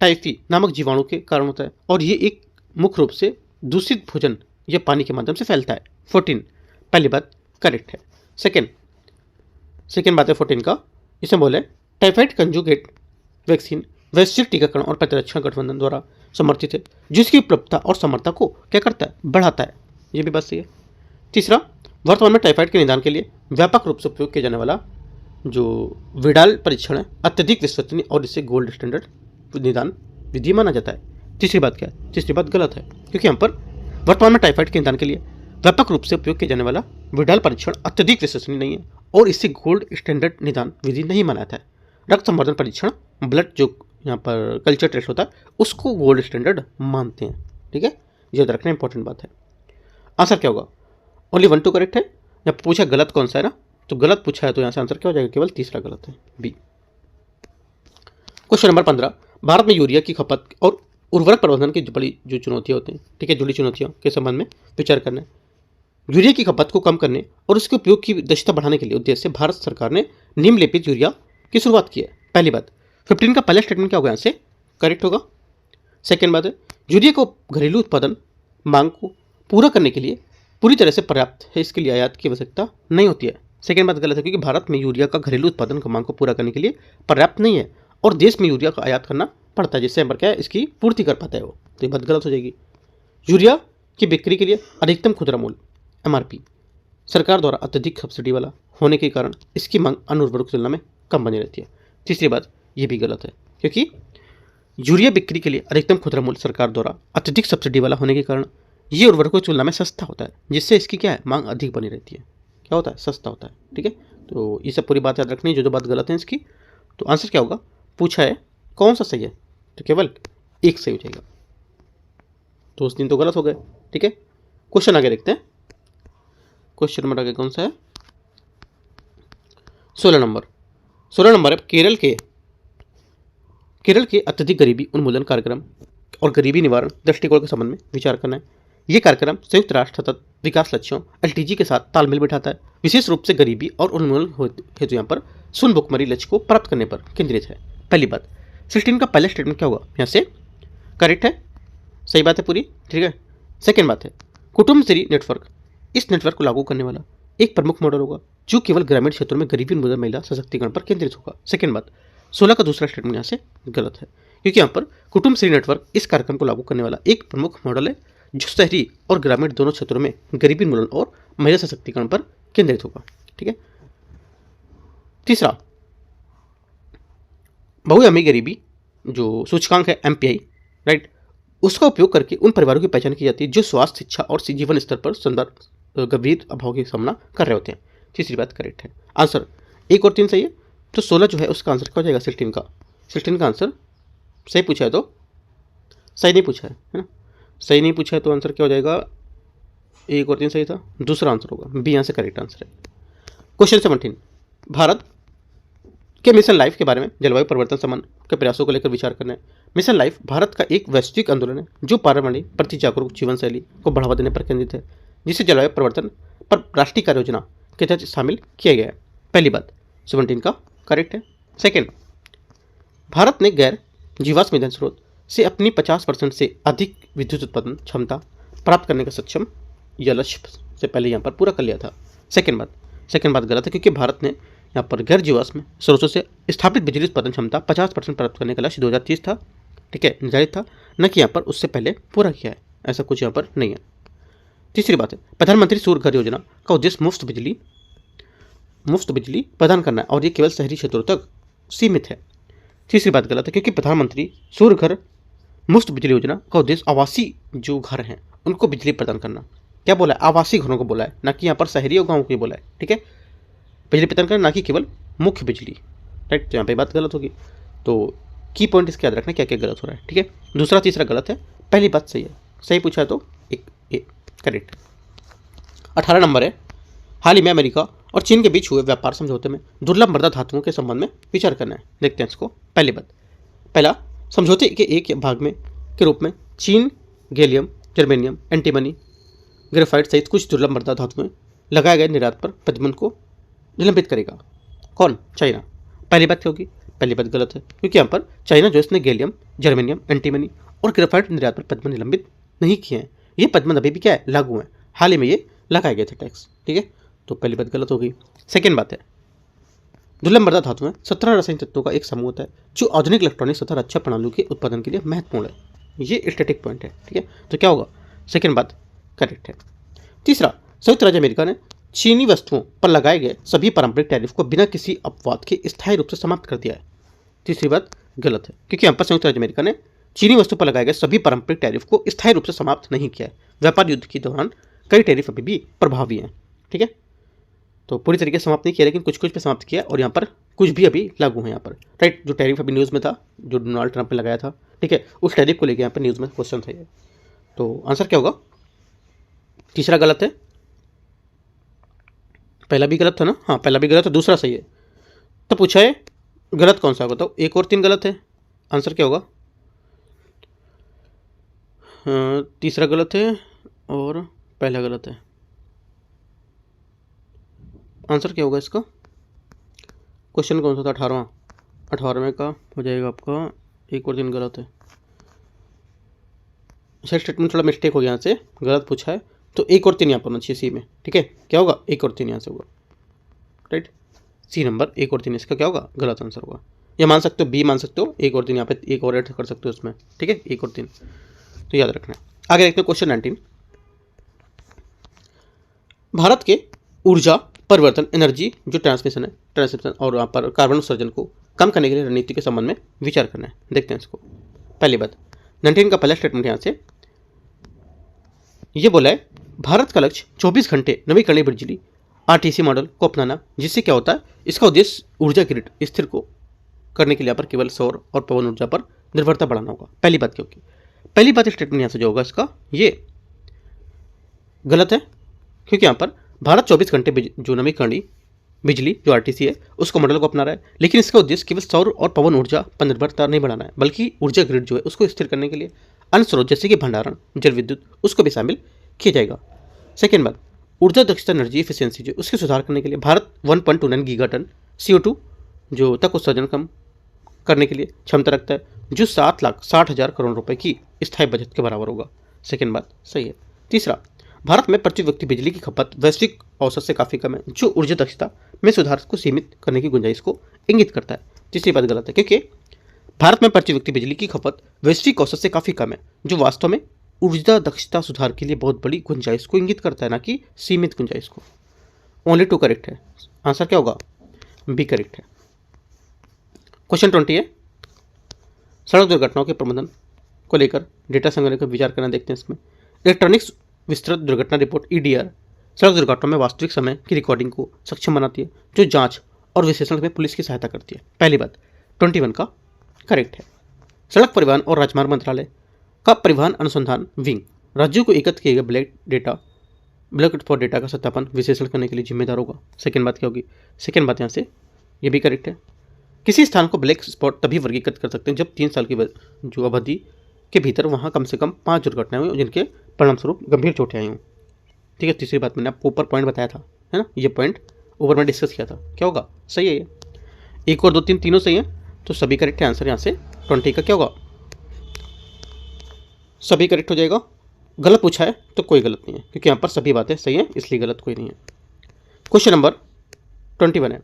टाइफी नामक जीवाणु के कारण होता है और ये एक मुख्य रूप से दूषित भोजन या पानी के माध्यम से फैलता है। 14 पहली बात करेक्ट है। सेकेंड बात है 14 का, इसमें बोले टाइफाइड कंजुगेट वैक्सीन वैश्विक टीकाकरण और प्रतिरक्षण गठबंधन द्वारा समर्थित है, जिसकी उपलब्धता और समर्थता को क्या करता है, बढ़ाता है। ये भी बात सही है। तीसरा, वर्तमान में टाइफाइड के निदान के लिए व्यापक रूप से उपयोग किया जाने वाला जो विडाल परीक्षण है अत्यधिक विश्वसनीय और इसे गोल्ड स्टैंडर्ड निदान विधि माना जाता है। तीसरी बात क्या है, तीसरी बात गलत है, क्योंकि यहाँ पर वर्तमान में टाइफाइड के निदान के लिए व्यापक रूप से उपयोग किया जाने वाला विडाल परीक्षण अत्यधिक विश्वसनीय नहीं है और इससे गोल्ड स्टैंडर्ड निदान विधि नहीं माना जाता है। रक्त संवर्धन परीक्षण, ब्लड जो यहाँ पर कल्चर टेस्ट होता है, उसको गोल्ड स्टैंडर्ड मानते हैं। ठीक है, याद रखना इंपॉर्टेंट बात है। आंसर क्या होगा, ओनली 1 2 करेक्ट है। या पूछा गलत कौन सा है ना, तो गलत पूछा है तो यहाँ से आंसर क्या हो जाएगा, केवल तीसरा गलत है, बी। क्वेश्चन नंबर 15, भारत में यूरिया की खपत और उर्वरक प्रबंधन की बड़ी जो चुनौतियाँ होती हैं, ठीक है, जुड़ी चुनौतियों के संबंध में विचार करना है। यूरिया की खपत को कम करने और उसके उपयोग की दक्षता बढ़ाने के लिए उद्देश्य से भारत सरकार ने निम्नलिखित यूरिया की शुरुआत की है। पहली बात 15 का पहला स्टेटमेंट क्या होगा, यहाँ से करेक्ट होगा। सेकेंड बात है, यूरिया को घरेलू उत्पादन मांग को पूरा करने के लिए पूरी तरह से पर्याप्त है, इसके लिए आयात की आवश्यकता नहीं होती है। सेकेंड बात गलत है, क्योंकि भारत में यूरिया का घरेलू उत्पादन का मांग को पूरा करने के लिए पर्याप्त नहीं है और देश में यूरिया का आयात करना पड़ता है, जिससे क्या है इसकी पूर्ति कर पाता है वो, तो ये बात गलत हो जाएगी। यूरिया की बिक्री के लिए अधिकतम खुदरा मूल्य MRP सरकार द्वारा अत्यधिक सब्सिडी वाला होने के कारण इसकी मांग अन्य उर्वरक की तुलना में कम बनी रहती है। तीसरी बात ये भी गलत है, क्योंकि यूरिया बिक्री के लिए अधिकतम खुदरा मूल्य सरकार द्वारा अत्यधिक सब्सिडी वाला होने के कारण ये उर्वरकों की तुलना में सस्ता होता है, जिससे इसकी क्या है, मांग अधिक बनी रहती है। क्या होता है, सस्ता होता है। ठीक है, तो ये सब पूरी बात याद रखनी है, जो बात गलत है इसकी। तो आंसर क्या होगा, पूछा है कौन सा सही है, तो केवल एक सही हो जाएगा। तो उस दिन तो गलत हो गए। ठीक है, क्वेश्चन आगे देखते हैं। क्वेश्चन नंबर आगे कौन सा है, 16 नंबर। 16 नंबर है, केरल के अत्यधिक गरीबी उन्मूलन कार्यक्रम और गरीबी निवारण दृष्टिकोण के संबंध में विचार करना है। ये कार्यक्रम संयुक्त राष्ट्र सतत विकास लक्ष्यों एलटीजी के साथ तालमेल बिठाता है, विशेष रूप से गरीबी और उन्मूलन हेतु यहाँ पर शून्य भुखमरी लक्ष्य को प्राप्त करने पर केंद्रित है। पहली बात, 16 का पहला स्टेटमेंट क्या होगा, यहाँ से करेक्ट है, सही बात है पूरी। ठीक है, सेकेंड बात है, कुटुंबश्री नेटवर्क, इस नेटवर्क को लागू करने वाला एक प्रमुख मॉडल होगा जो केवल ग्रामीण क्षेत्रों में गरीबी उन्मूलन महिला सशक्तिकरण पर केंद्रित होगा। सेकेंड बात, 16 का दूसरा स्टेटमेंट यहाँ से गलत है, क्योंकि यहाँ पर कुटुंबश्री नेटवर्क इस कार्यक्रम को लागू करने वाला एक प्रमुख मॉडल है जो शहरी और ग्रामीण दोनों क्षेत्रों में गरीबी उन्मूलन और महिला सशक्तिकरण पर केंद्रित होगा। ठीक है, तीसरा, बहुआयामी गरीबी जो सूचकांक है एमपीआई, राइट, उसका उपयोग करके उन परिवारों की पहचान की जाती है जो स्वास्थ्य, शिक्षा और जीवन स्तर पर गंभीर अभाव का सामना कर रहे होते हैं। तीसरी बात करेक्ट है। आंसर 1 और 3 सही है, तो 16 जो है उसका आंसर क्या हो जाएगा, 16 का आंसर सही पूछा है, तो सही नहीं पूछा है ना, सही नहीं पूछा है तो आंसर क्या हो जाएगा, 1 और 3 सही था, दूसरा आंसर होगा बी, यहाँ से करेक्ट आंसर है। क्वेश्चन 17, भारत के मिशन लाइफ के बारे में जलवायु परिवर्तन संबंध के प्रयासों को लेकर विचार करना है। मिशन लाइफ भारत का एक वैश्विक आंदोलन है जो पर्यावरण प्रति जागरूक जीवन शैली को बढ़ावा देने पर केंद्रित है, जिसे जलवायु परिवर्तन पर राष्ट्रीय कार्य योजना के तहत शामिल किया गया है। पहली बात 17 का करेक्ट है। सेकेंड, भारत ने गैर जीवाश्म ईंधन स्रोत से अपनी 50% से अधिक विद्युत उत्पादन क्षमता प्राप्त करने का सक्षम यह लक्ष्य से पहले यहाँ पर पूरा कर लिया था। सेकेंड बात गलत है, क्योंकि भारत ने यहाँ पर गैर जीवाश्म स्रोतों से स्थापित बिजली उत्पादन क्षमता 50% प्राप्त करने का लक्ष्य 2030 था, ठीक है, निर्धारित था, न कि यहाँ पर उससे पहले पूरा किया है, ऐसा कुछ यहाँ पर नहीं है। तीसरी बात है, प्रधानमंत्री सूर्य घर योजना का उद्देश्य मुफ्त बिजली प्रदान करना है और ये केवल शहरी क्षेत्रों तक सीमित है। तीसरी बात गलत है, क्योंकि प्रधानमंत्री सूर्य घर मुफ्त बिजली योजना का उद्देश्य आवासीय जो घर हैं उनको बिजली प्रदान करना, क्या बोला है, आवासीय घरों को बोला है, ना कि यहाँ पर शहरी और गाँव को बोला है। ठीक है, बिजली प्रदान करना, ना कि केवल मुख्य बिजली, राइट, तो यहाँ पे बात गलत होगी। तो की पॉइंट इसके याद रखना क्या क्या गलत हो रहा है। ठीक है, दूसरा तीसरा गलत है, पहली बात सही है, सही पूछा है तो एक करेक्ट। 18 नंबर है, हाल ही में अमेरिका और चीन के बीच हुए व्यापार समझौते में दुर्लभ मृदा धातुओं के संबंध में विचार करना है। देखते हैं इसको। पहला समझौते के एक भाग में के रूप में चीन गैलियम, जर्मेनियम, एंटीमनी, ग्रेफाइट सहित कुछ दुर्लभ मृदा धातुएं लगाए गए निर्यात पर प्रतिबंध को निलंबित करेगा। कौन, चाइना। पहली बात क्या होगी, पहली बात गलत है, क्योंकि यहाँ पर चाइना जो इसने गैलियम, जर्मेनियम, एंटीमनी और ग्रेफाइट निर्यात पर प्रतिबंध निलंबित नहीं किए हैं, ये प्रतिबंध अभी भी क्या है, लागू है, हाल ही में ये लगाए गए थे टैक्स। ठीक है, तो पहली बात गलत हो गई। सेकेंड बात है, दुर्लभ मृदा धातुएं 17 रासायनिक तत्वों का एक समूह होता है जो आधुनिक इलेक्ट्रॉनिक्स तथा रक्षा प्रणालियों के उत्पादन के लिए महत्वपूर्ण है। ये स्टैटिक पॉइंट है। ठीक है, तो क्या होगा, सेकेंड बात करेक्ट है। तीसरा, संयुक्त राज्य अमेरिका ने चीनी वस्तुओं पर लगाए गए सभी पारंपरिक टैरिफ को बिना किसी अपवाद के स्थायी रूप से समाप्त कर दिया है। तीसरी बात गलत है, क्योंकि यहाँ पर संयुक्त राज्य अमेरिका ने चीनी वस्तु पर लगाए गए सभी पारंपरिक टैरिफ को स्थायी रूप से समाप्त नहीं किया है। व्यापार युद्ध के दौरान कई टैरिफ अभी भी प्रभावी हैं। ठीक है, तो पूरी तरीके से समाप्त नहीं किया, लेकिन कुछ कुछ पे समाप्त किया, और यहाँ पर कुछ भी अभी लागू है यहाँ पर, राइट। जो टैरिफ अभी न्यूज़ में था, जो डोनाल्ड ट्रंप ने लगाया था, ठीक है, उस टैरिफ को लेकर यहाँ पर न्यूज़ में क्वेश्चन था ये। तो आंसर क्या होगा, तीसरा गलत है, पहला भी गलत था ना, हाँ पहला भी गलत है, दूसरा सही है। तो पूछा है गलत कौन सा होगा, तो 1 और 3 गलत है, आंसर क्या होगा, तीसरा गलत है और पहला गलत है, आंसर क्या होगा इसका। क्वेश्चन कौन सा था, 18वें का हो जाएगा आपका 1 और 3 गलत है। अच्छा, स्टेटमेंट थोड़ा मिस्टेक हो गया, यहाँ से गलत पूछा है, तो 1 और 3 यहाँ पर होना चाहिए सी में। ठीक है, क्या होगा, 1 और 3 यहाँ से होगा, राइट, सी नंबर 1 और 3 इसका क्या होगा, गलत आंसर होगा। या मान सकते हो बी, मान सकते हो 1 और 3, यहाँ पे 1 और ऐड कर सकते हो इसमें। ठीक है, 1 और 3 तो याद रखना है। आगे देखते हैं क्वेश्चन 19, भारत के ऊर्जा परिवर्तन एनर्जी जो ट्रांसमिशन और यहाँ पर कार्बन उत्सर्जन को कम करने के लिए रणनीति के संबंध में विचार करना है। देखते हैं इसको। पहली बात, 19 का पहला स्टेटमेंट यहाँ से ये बोला है भारत का लक्ष्य 24 घंटे नवीकरणीय बिजली आरटीसी मॉडल को अपनाना, जिससे क्या होता है, इसका उद्देश्य ऊर्जा ग्रिड स्थिर को करने के लिए यहाँ पर केवल सौर और पवन ऊर्जा पर निर्भरता बढ़ाना होगा। पहली बात क्योंकि पहली बात स्टेटमेंट यहाँ से जो होगा इसका ये गलत है, क्योंकि यहाँ पर भारत 24 घंटे जो नवीकरणीय बिजली जो आरटीसी है उसको मॉडल को अपना रहा है, लेकिन इसका उद्देश्य केवल सौर और पवन ऊर्जा पर निर्भरता नहीं बढ़ाना है, बल्कि ऊर्जा ग्रिड जो है उसको स्थिर करने के लिए अन्य स्रोत जैसे कि भंडारण, जल विद्युत, उसको भी शामिल किया जाएगा। सेकेंड बात, ऊर्जा दक्षता एनर्जी एफिशिएंसी जो उसके सुधार करने के लिए भारत 1.29 गीगाटन CO2 जो तक उत्सर्जन कम करने के लिए क्षमता रखता है, जो 7,60,000 करोड़ रुपए की स्थायी बजट के बराबर होगा। सेकेंड बात सही है। तीसरा, भारत में प्रति व्यक्ति बिजली की खपत वैश्विक औसत से काफ़ी कम है, जो ऊर्जा दक्षता में सुधार को सीमित करने की गुंजाइश को इंगित करता है। तीसरी बात गलत है, क्योंकि भारत में प्रति व्यक्ति बिजली की खपत वैश्विक औसत से काफ़ी कम है, जो वास्तव में ऊर्जा दक्षता सुधार के लिए बहुत बड़ी गुंजाइश को इंगित करता है, ना कि सीमित गुंजाइश को। ओनली 2 करेक्ट है। आंसर क्या होगा? बी करेक्ट है। क्वेश्चन 20 है, सड़क दुर्घटनाओं के प्रबंधन को लेकर डेटा संग्रह का विचार करना। देखते हैं इसमें। इलेक्ट्रॉनिक्स विस्तृत दुर्घटना रिपोर्ट EDR सड़क दुर्घटनाओं में वास्तविक समय की रिकॉर्डिंग को सक्षम बनाती है, जो जांच और विश्लेषण में पुलिस की सहायता करती है। पहली बात 21 का करेक्ट है। सड़क परिवहन और राजमार्ग मंत्रालय का परिवहन अनुसंधान विंग राज्यों को एकत्र किए गए ब्लैक फॉर डेटा का सत्यापन विश्लेषण करने के लिए जिम्मेदार होगा। सेकेंड बात क्या होगी? सेकेंड बात यहाँ से ये भी करेक्ट है। किसी स्थान को ब्लैक स्पॉट तभी वर्गीकृत कर सकते हैं जब 3 साल की जो अवधि के भीतर वहाँ कम से कम 5 दुर्घटनाएं हुई जिनके परिणामस्वरूप गंभीर चोटें आई हों। ठीक है। तीसरी बात मैंने आपको ऊपर पॉइंट बताया था, है ना, ये पॉइंट ऊपर में डिस्कस किया था। क्या होगा? सही है ये। 1 और 2 3 तीनों सही है, तो सभी करेक्ट है। आंसर यहाँ से 20 का क्या होगा? सभी करेक्ट हो जाएगा। गलत पूछा है तो कोई गलत नहीं है, क्योंकि यहाँ पर सभी बातें सही हैं, इसलिए गलत कोई नहीं है। क्वेश्चन नंबर 21 है,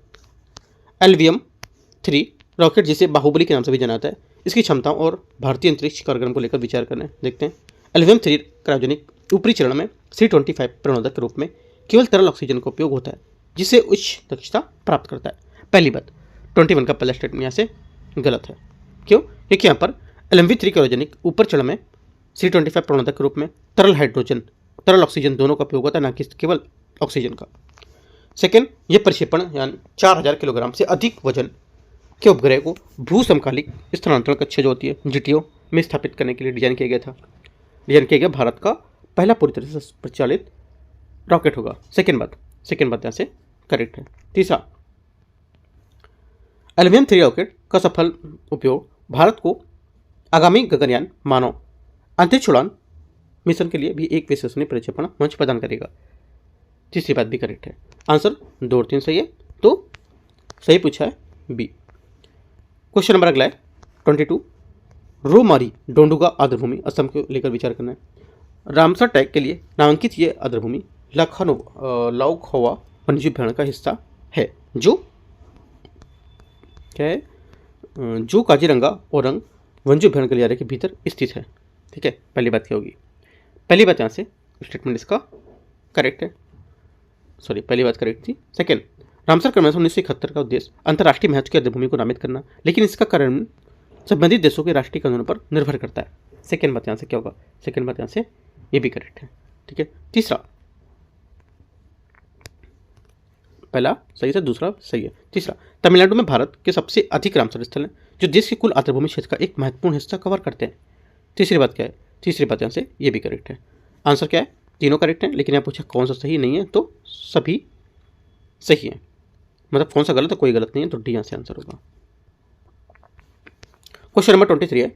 LVM-3 रॉकेट, जिसे बाहुबली के नाम से भी जाना जाता है, इसकी क्षमताओं और भारतीय अंतरिक्ष कार्यक्रम को लेकर विचार करना है। देखते हैं। LVM-3 क्रायोजेनिक ऊपरी चरण में C25 प्रणोदक के रूप में केवल तरल ऑक्सीजन का उपयोग होता है, जिससे उच्च दक्षता प्राप्त करता है। पहली बात 21 का पहला स्टेटमेंट यहाँ से गलत है। क्यों? क्योंकि यहाँ पर LMV-3 क्रायोजेनिक ऊपर चरण में C25 प्रणोदक के रूप में तरल ऑक्सीजन दोनों का उपयोग होता है, ना कि केवल ऑक्सीजन का। सेकेंड, ये प्रक्षेपण यानी 4000 किलोग्राम से अधिक वजन के उपग्रह को भू समकालिक स्थानांतरण कक्षा जो होती है GTO में स्थापित करने के लिए डिजाइन किया गया भारत का पहला पूरी तरह से प्रचालित रॉकेट होगा। सेकेंड बात यहाँ से करेक्ट है। तीसरा, LVM-3 रॉकेट का सफल उपयोग भारत को आगामी गगनयान मानव अंतरिक्ष उड़ान मिशन के लिए भी एक विश्वसनीय प्रक्षेपण मंच प्रदान करेगा। तीसरी बात भी करेक्ट है। आंसर 2 और 3 सही है, तो सही पूछा है बी। क्वेश्चन नंबर अगला है 22, रोमारी डोंडुगा आर्द्रभूमि असम को लेकर विचार करना है। रामसर टैग के लिए नामांकित ये आर्द्रभूमि लाउखोवा वन्यजीव अभयारण्य का हिस्सा है, जो क्या है, जो काजीरंगा ओरंग वन्यजीव अभयारण्य गलियारे के भीतर स्थित है। ठीक है। पहली बात क्या होगी? पहली बात यहाँ से स्टेटमेंट इसका करेक्ट है। सॉरी, पहली बात करेक्ट थी। सेकेंड, रामसर कन्वेंशन 1971 का उद्देश्य अंतर्राष्ट्रीय महत्व की आर्द्रभूमि को नामित करना, लेकिन इसका कारण संबंधित देशों के राष्ट्रीय कानूनों पर निर्भर करता है। सेकेंड बात यहाँ से क्या होगा? सेकेंड बात यहाँ से ये भी करेक्ट है। ठीक है। तीसरा, पहला सही है, दूसरा सही है। तीसरा, तमिलनाडु में भारत के सबसे अधिक रामसर स्थल हैं, जो देश के कुल आर्द्रभूमि क्षेत्र का एक महत्वपूर्ण हिस्सा कवर करते हैं। तीसरी बात क्या है? तीसरी बात यहाँ से ये भी करेक्ट है। आंसर क्या है? तीनों करेक्ट हैं, लेकिन यहाँ पूछा कौन सा सही नहीं है, तो सभी सही है। मतलब कौन सा गलत है? कोई गलत नहीं है, तो डी यहाँ से आंसर होगा। क्वेश्चन नंबर 23 है,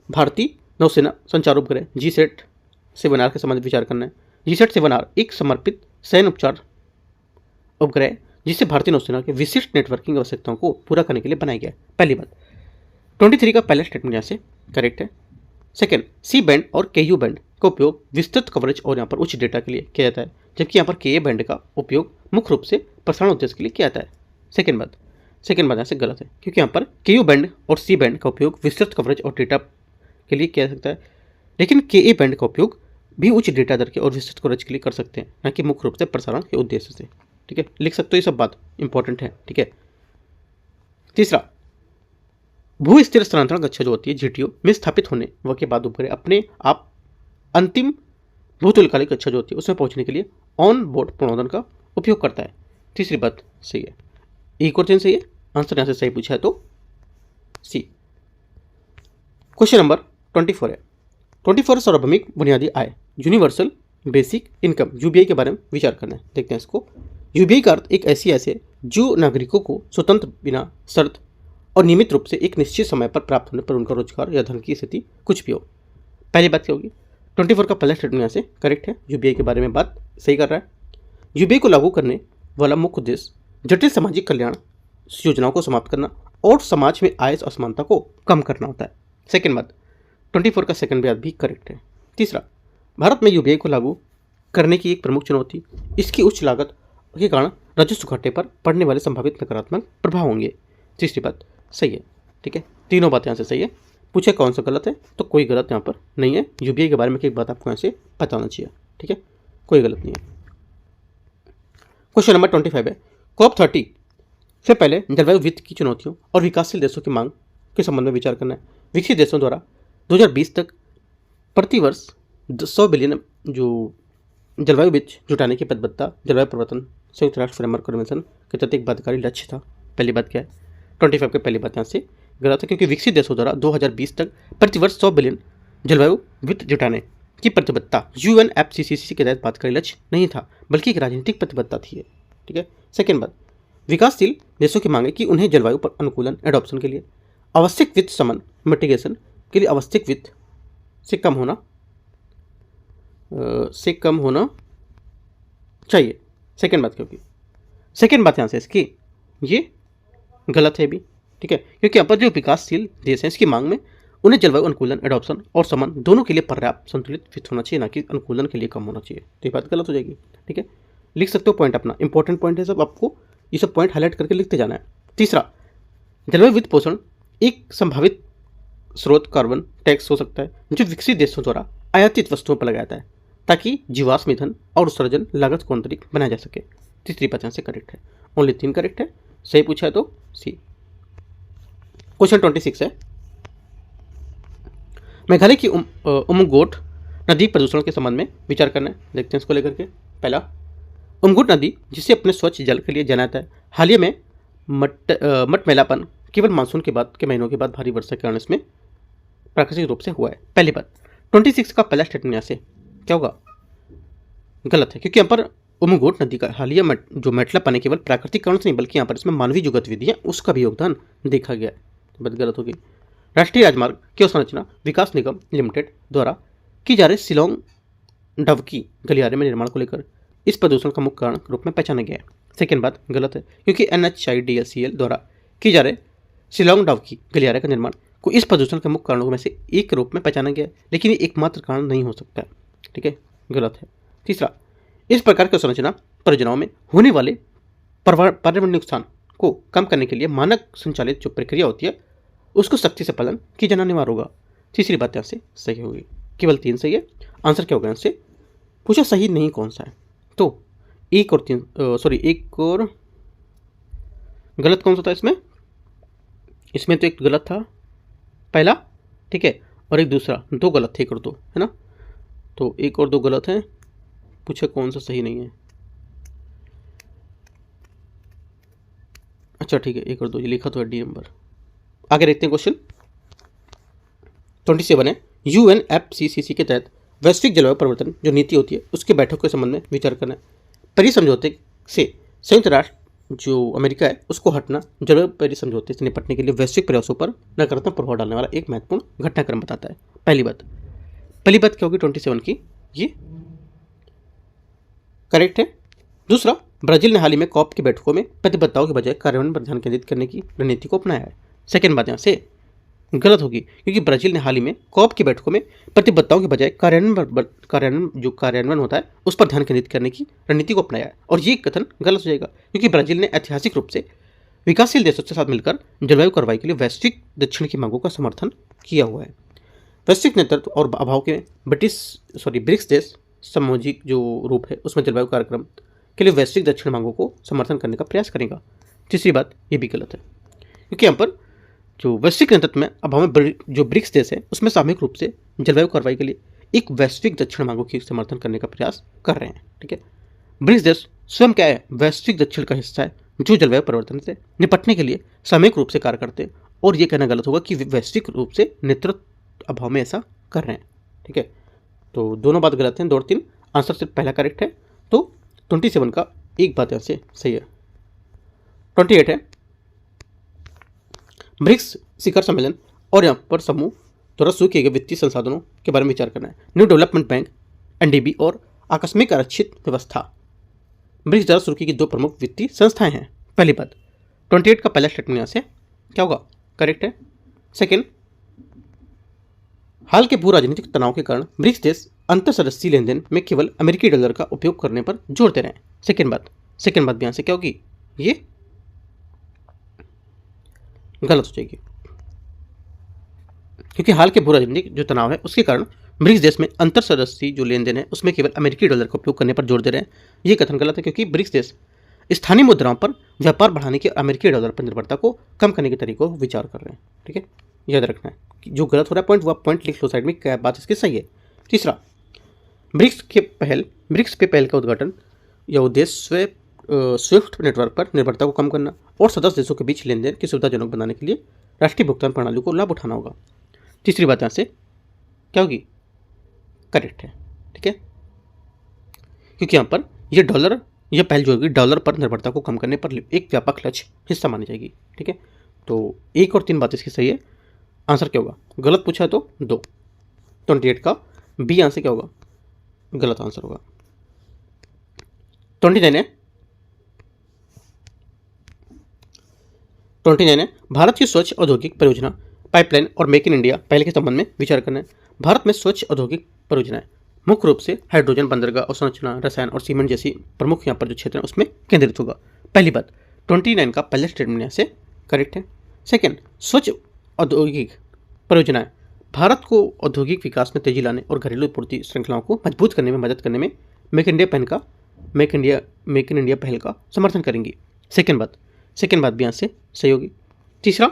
भारतीय नौसेना संचार उपग्रह GSAT-7R के संबंध में विचार करना है। GSAT-7R एक समर्पित सैन्य उपचार उपग्रह जिसे भारतीय नौसेना के विशिष्ट नेटवर्किंग आवश्यकताओं को पूरा करने के लिए बनाया गया है। पहली बात 23 का पहला स्टेटमेंट यहाँ से करेक्ट है। सेकेंड, C बैंड और KU बैंड का उपयोग विस्तृत कवरेज और यहाँ पर उच्च डेटा के लिए किया जाता है, जबकि यहाँ पर KA बैंड का उपयोग मुख्य रूप से प्रसारण उद्देश्य के लिए किया जाता है। सेकेंड बात यहाँ से गलत है, क्योंकि यहाँ पर KU बैंड और C बैंड का उपयोग विस्तृत कवरेज और डेटा के लिए किया जा सकता है, लेकिन KA बैंड का उपयोग भी उच्च डेटा दर के और विस्तृत कवरेज के लिए कर सकते हैं, न कि मुख्य रूप से प्रसारण के उद्देश्य से। ठीक है, लिख सकते हो, ये सब बात इंपॉर्टेंट है। ठीक है। तीसरा, भू स्थिर स्थानांतरण कक्षा जो होती है GTO में स्थापित होने के बाद उपग्रह अपने आप अंतिम भूतलकालिक कक्षा जो होती है उसमें पहुंचने के लिए ऑन बोर्ड प्रणोदन का उपयोग करता है। तीसरी बात सही है। एक और चीज सही है, आंसर यहाँ से सही पूछा है तो सी। क्वेश्चन नंबर 24 है 24 सार्वभौमिक बुनियादी आय यूनिवर्सल बेसिक इनकम यूबीआई के बारे में विचार करना है। देखते हैं इसको। यूबीआई का अर्थ एक ऐसी आय है जो नागरिकों को स्वतंत्र बिना शर्त और नियमित रूप से एक निश्चित समय पर प्राप्त होने पर उनका रोजगार या धन की स्थिति कुछ भी हो। पहली बात क्या होगी, 24 का पहला स्टेटमेंट यहाँ से करेक्ट है, यूबीआई के बारे में बात सही कर रहा है। यूबीआई को लागू करने वाला मुख्य उद्देश्य जटिल सामाजिक कल्याण योजनाओं को समाप्त करना और समाज में आय असमानता को कम करना होता है। सेकेंड बात, 24 का सेकंड बात भी करेक्ट है। तीसरा, भारत में यूबीआई को लागू करने की एक प्रमुख चुनौती इसकी उच्च लागत के कारण राजस्व घाटे पर पड़ने वाले संभावित नकारात्मक प्रभाव होंगे। तीसरी बात सही है। ठीक है, तीनों बात यहाँ से सही है। पूछे कौन सा गलत है तो कोई गलत यहाँ पर नहीं है। यूबीआई के बारे में एक बात आपको यहाँ से पता होना चाहिए। ठीक है, कोई गलत नहीं है। क्वेश्चन नंबर 25 है COP 30 से पहले जलवायु वित्त की चुनौतियों और विकासशील देशों की मांग के संबंध में विचार करना है। विकसित देशों द्वारा 2020 तक प्रति वर्ष 100 बिलियन जो जलवायु वित्त जुटाने की प्रतिबद्धता जलवायु परिवर्तन संयुक्त राष्ट्र फ्रेमवर्क कन्वेंशन के तहत एक बाध्यकारी लक्ष्य था। पहली बात क्या है, 25 की पहली बात यहाँ से गलत है, क्योंकि विकसित देशों द्वारा 2020 तक प्रति वर्ष 100 बिलियन जलवायु वित्त जुटाने की प्रतिबद्धता UNFCCC के तहत बाध्यकारी लक्ष्य नहीं था, बल्कि एक राजनीतिक प्रतिबद्धता थी। ठीक है। सेकेंड बात, विकासशील देशों की मांग है कि उन्हें जलवायु पर अनुकूलन एडॉप्शन के लिए आवश्यक वित्त समन मिटिगेशन के लिए आवश्यक वित्त से कम होना चाहिए। सेकेंड बात, क्योंकि सेकेंड बात यहाँ से इसकी ये गलत है भी। ठीक है, क्योंकि यहाँ पर जो विकासशील देश हैं इसकी मांग में उन्हें जलवायु अनुकूलन एडॉप्शन और समन दोनों के लिए पर्याप्त संतुलित वित्त होना चाहिए, ना कि अनुकूलन के लिए कम होना चाहिए। तो ये बात गलत हो जाएगी। ठीक है, लिख सकते हो पॉइंट अपना, इंपॉर्टेंट पॉइंट है सब, आपको ये सब पॉइंट हाईलाइट करके लिखते जाना है। तीसरा, जलवायु वित्त पोषण एक संभावित स्रोत कार्बन टैक्स हो सकता है जो विकसित देशों द्वारा आयातित वस्तुओं पर लगाया जाता है ताकि जीवाश्म ईंधन और उत्सर्जन लागत को आंतरिक बनाया जा सके। तीसरी बात यहाँ से करेक्ट है। ओनली 3 करेक्ट है, सही पूछा है तो सी। क्वेश्चन 26 है मेघालय की उमगोट नदी प्रदूषण के संबंध में विचार करना है। देखते हैं इसको लेकर के। पहला, उमगोट नदी जिसे अपने स्वच्छ जल के लिए जाना जाता है, हाल ही में मटमैलापन केवल मानसून के बाद के महीनों के बाद भारी वर्षा के कारण इसमें प्राकृतिक रूप से हुआ है। पहली बात, 26 का पहला स्टेटमेंट यहाँ से क्या होगा, गलत है, क्योंकि यहाँ पर उमगोट नदी का हालिया जो मेटलापन है केवल प्राकृतिक कारण से नहीं बल्कि यहाँ पर इसमें मानवीय जो गतिविधि है उसका भी योगदान देखा गया है। बात गलत होगी। राष्ट्रीय राजमार्ग की अवसंरचना विकास निगम लिमिटेड द्वारा की जा रही शिलोंग डवकी गलियारे में निर्माण को लेकर इस प्रदूषण का मुख्य कारण रूप में पहचाना गया है। सेकेंड बात गलत है, क्योंकि NHIDCL द्वारा की जा रहे शिलोंग डवकी गलियारे का निर्माण को इस प्रदूषण के मुख्य कारणों में से एक रूप में पहचाना गया है, लेकिन ये एकमात्र कारण नहीं हो सकता है। ठीक है, गलत है। तीसरा, इस प्रकार की संरचना परियोजनाओं में होने वाले पर्यावरणीय नुकसान को कम करने के लिए मानक संचालित जो प्रक्रिया होती है उसको सख्ती से पालन की जाना अनिवार्य होगा। तीसरी बात यहाँ से सही होगी। केवल 3 सही है। आंसर क्या होगा यहाँ से पूछा, सही नहीं कौन सा है, तो एक और गलत कौन सा था इसमें तो एक गलत था पहला, ठीक है, और एक दूसरा, 2 गलत थे, 1 और 2 है ना, तो 1 और 2 गलत है। पूछे कौन सा सही नहीं है। अच्छा ठीक है, 1 और 2 ये लिखा तो है डी नंबर। आगे देखते हैं क्वेश्चन 27 है UNFCCC के तहत वैश्विक जलवायु परिवर्तन जो नीति होती है उसके बैठक के संबंध में विचार करना है। पेरिस समझौते से संयुक्त राष्ट्र जो अमेरिका है उसको हटना जलवायु पेरिस समझौते से निपटने के लिए वैश्विक प्रयासों पर नकारात्मक प्रभाव डालने वाला एक महत्वपूर्ण घटनाक्रम बताता है। पहली बात क्या होगी 27 की, ये करेक्ट है। दूसरा, ब्राजील ने हाल ही में COP की बैठकों में प्रतिबद्धताओं के बजाय कार्यान्वयन पर ध्यान केंद्रित करने की रणनीति को अपनाया है। सेकेंड बात यहाँ से गलत होगी, क्योंकि ब्राजील ने हाल ही में COP की बैठकों में प्रतिबद्धताओं के बजाय कार्यान्वयन होता है उस पर ध्यान केंद्रित करने की रणनीति को अपनाया है, और ये कथन गलत हो जाएगा, क्योंकि ब्राजील ने ऐतिहासिक रूप से विकासशील देशों के साथ मिलकर जलवायु कार्रवाई के लिए वैश्विक दक्षिण की मांगों का समर्थन किया हुआ है। वैश्विक नेतृत्व और अभाव के ब्रिक्स देश सामूहिक जो रूप है उसमें जलवायु कार्यक्रम के लिए वैश्विक दक्षिण मांगों को समर्थन करने का प्रयास करेगा। तीसरी बात ये भी गलत है, क्योंकि यहाँ पर जो वैश्विक नेतृत्व में अभाव में जो ब्रिक्स देश है उसमें सामूहिक रूप से जलवायु कार्रवाई के लिए एक वैश्विक दक्षिण मांगों की समर्थन करने का प्रयास कर रहे हैं। ठीक है, ब्रिक्स देश स्वयं क्या है, वैश्विक दक्षिण का हिस्सा है जो जलवायु परिवर्तन से निपटने के लिए सामूहिक रूप से कार्य करते हैं। और ये कहना गलत होगा कि वे वैश्विक रूप से नेतृत्व अभाव में ऐसा कर रहे हैं। ठीक है, तो दोनों बात गलत हैं, 2 और 3। आंसर सिर्फ पहला करेक्ट है। तो 27 का एक बात यहाँ से सही है। 28 है, ब्रिक्स शिखर सम्मेलन और यहाँ पर समूह द्वारा शुरू किए गए वित्तीय संसाधनों के बारे में विचार करना है। न्यू डेवलपमेंट बैंक, एनडीबी और आकस्मिक आरक्षित व्यवस्था ब्रिक्स द्वारा शुरू की गई 2 प्रमुख वित्तीय संस्थाएं हैं। पहली बात, 28 का पहला स्टेटमेंट यहाँ से क्या होगा, करेक्ट है। सेकेंड, हाल के भू राजनीतिक तनाव के कारण ब्रिक्स देश अंतर सदस्यीय लेन देन में केवल अमेरिकी डॉलर का उपयोग करने पर जोर दे रहे हैं। सेकेंड बात भी यहाँ से क्या होगी, ये गलत हो जाएगी, क्योंकि हाल के भू राजनीतिक जो तनाव है उसके कारण ब्रिक्स देश में अंतर सदस्यीय जो लेन देन है उसमें केवल अमेरिकी डॉलर का उपयोग करने पर जोर दे रहे हैं। ये कथन गलत है, क्योंकि ब्रिक्स देश स्थानीय मुद्राओं पर व्यापार बढ़ाने की अमेरिकी डॉलर पर निर्भरता को कम करने के तरीकों को विचार कर रहे हैं। ठीक है, याद रखना है कि जो गलत हो रहा है पॉइंट, वो पॉइंट लिख लो साइड में, क्या बात इसकी सही है। तीसरा, ब्रिक्स पे पहल का उद्घाटन या उद्देश्य स्विफ्ट नेटवर्क पर निर्भरता को कम करना और सदस्य देशों के बीच लेन देन की सुविधाजनक बनाने के लिए राष्ट्रीय भुगतान प्रणाली को लाभ उठाना होगा। तीसरी बात यहाँ से क्या होगी, करेक्ट है। ठीक है, क्योंकि यहाँ पर यह पहल जो होगी डॉलर पर निर्भरता को कम करने पर एक व्यापक लक्ष्य हिस्सा मानी जाएगी। ठीक है, तो 1 और 3 बात इसकी सही है। आंसर क्या होगा, गलत पूछा है तो 2। 28 का बी यहाँ से क्या होगा, गलत आंसर होगा। 29 है, भारत की स्वच्छ औद्योगिक परियोजना पाइपलाइन और मेक इन इंडिया पहले के संबंध में विचार करना है। भारत में स्वच्छ औद्योगिक परियोजनाएं मुख्य रूप से हाइड्रोजन, बंदरगाह, अवसंरचना, रसायन और सीमेंट जैसी प्रमुख यहाँ पर जो क्षेत्र है उसमें केंद्रित होगा। पहली बात, 29 का पहला स्टेटमेंट यहाँ से करेक्ट है। सेकेंड, स्वच्छ औद्योगिक परियोजनाएं भारत को औद्योगिक विकास में तेजी लाने और घरेलू पूर्ति श्रृंखलाओं को मजबूत करने में मदद करने में मेक इन इंडिया पहल का समर्थन करेंगी। सेकेंड बात भी यहाँ से सही होगी। तीसरा,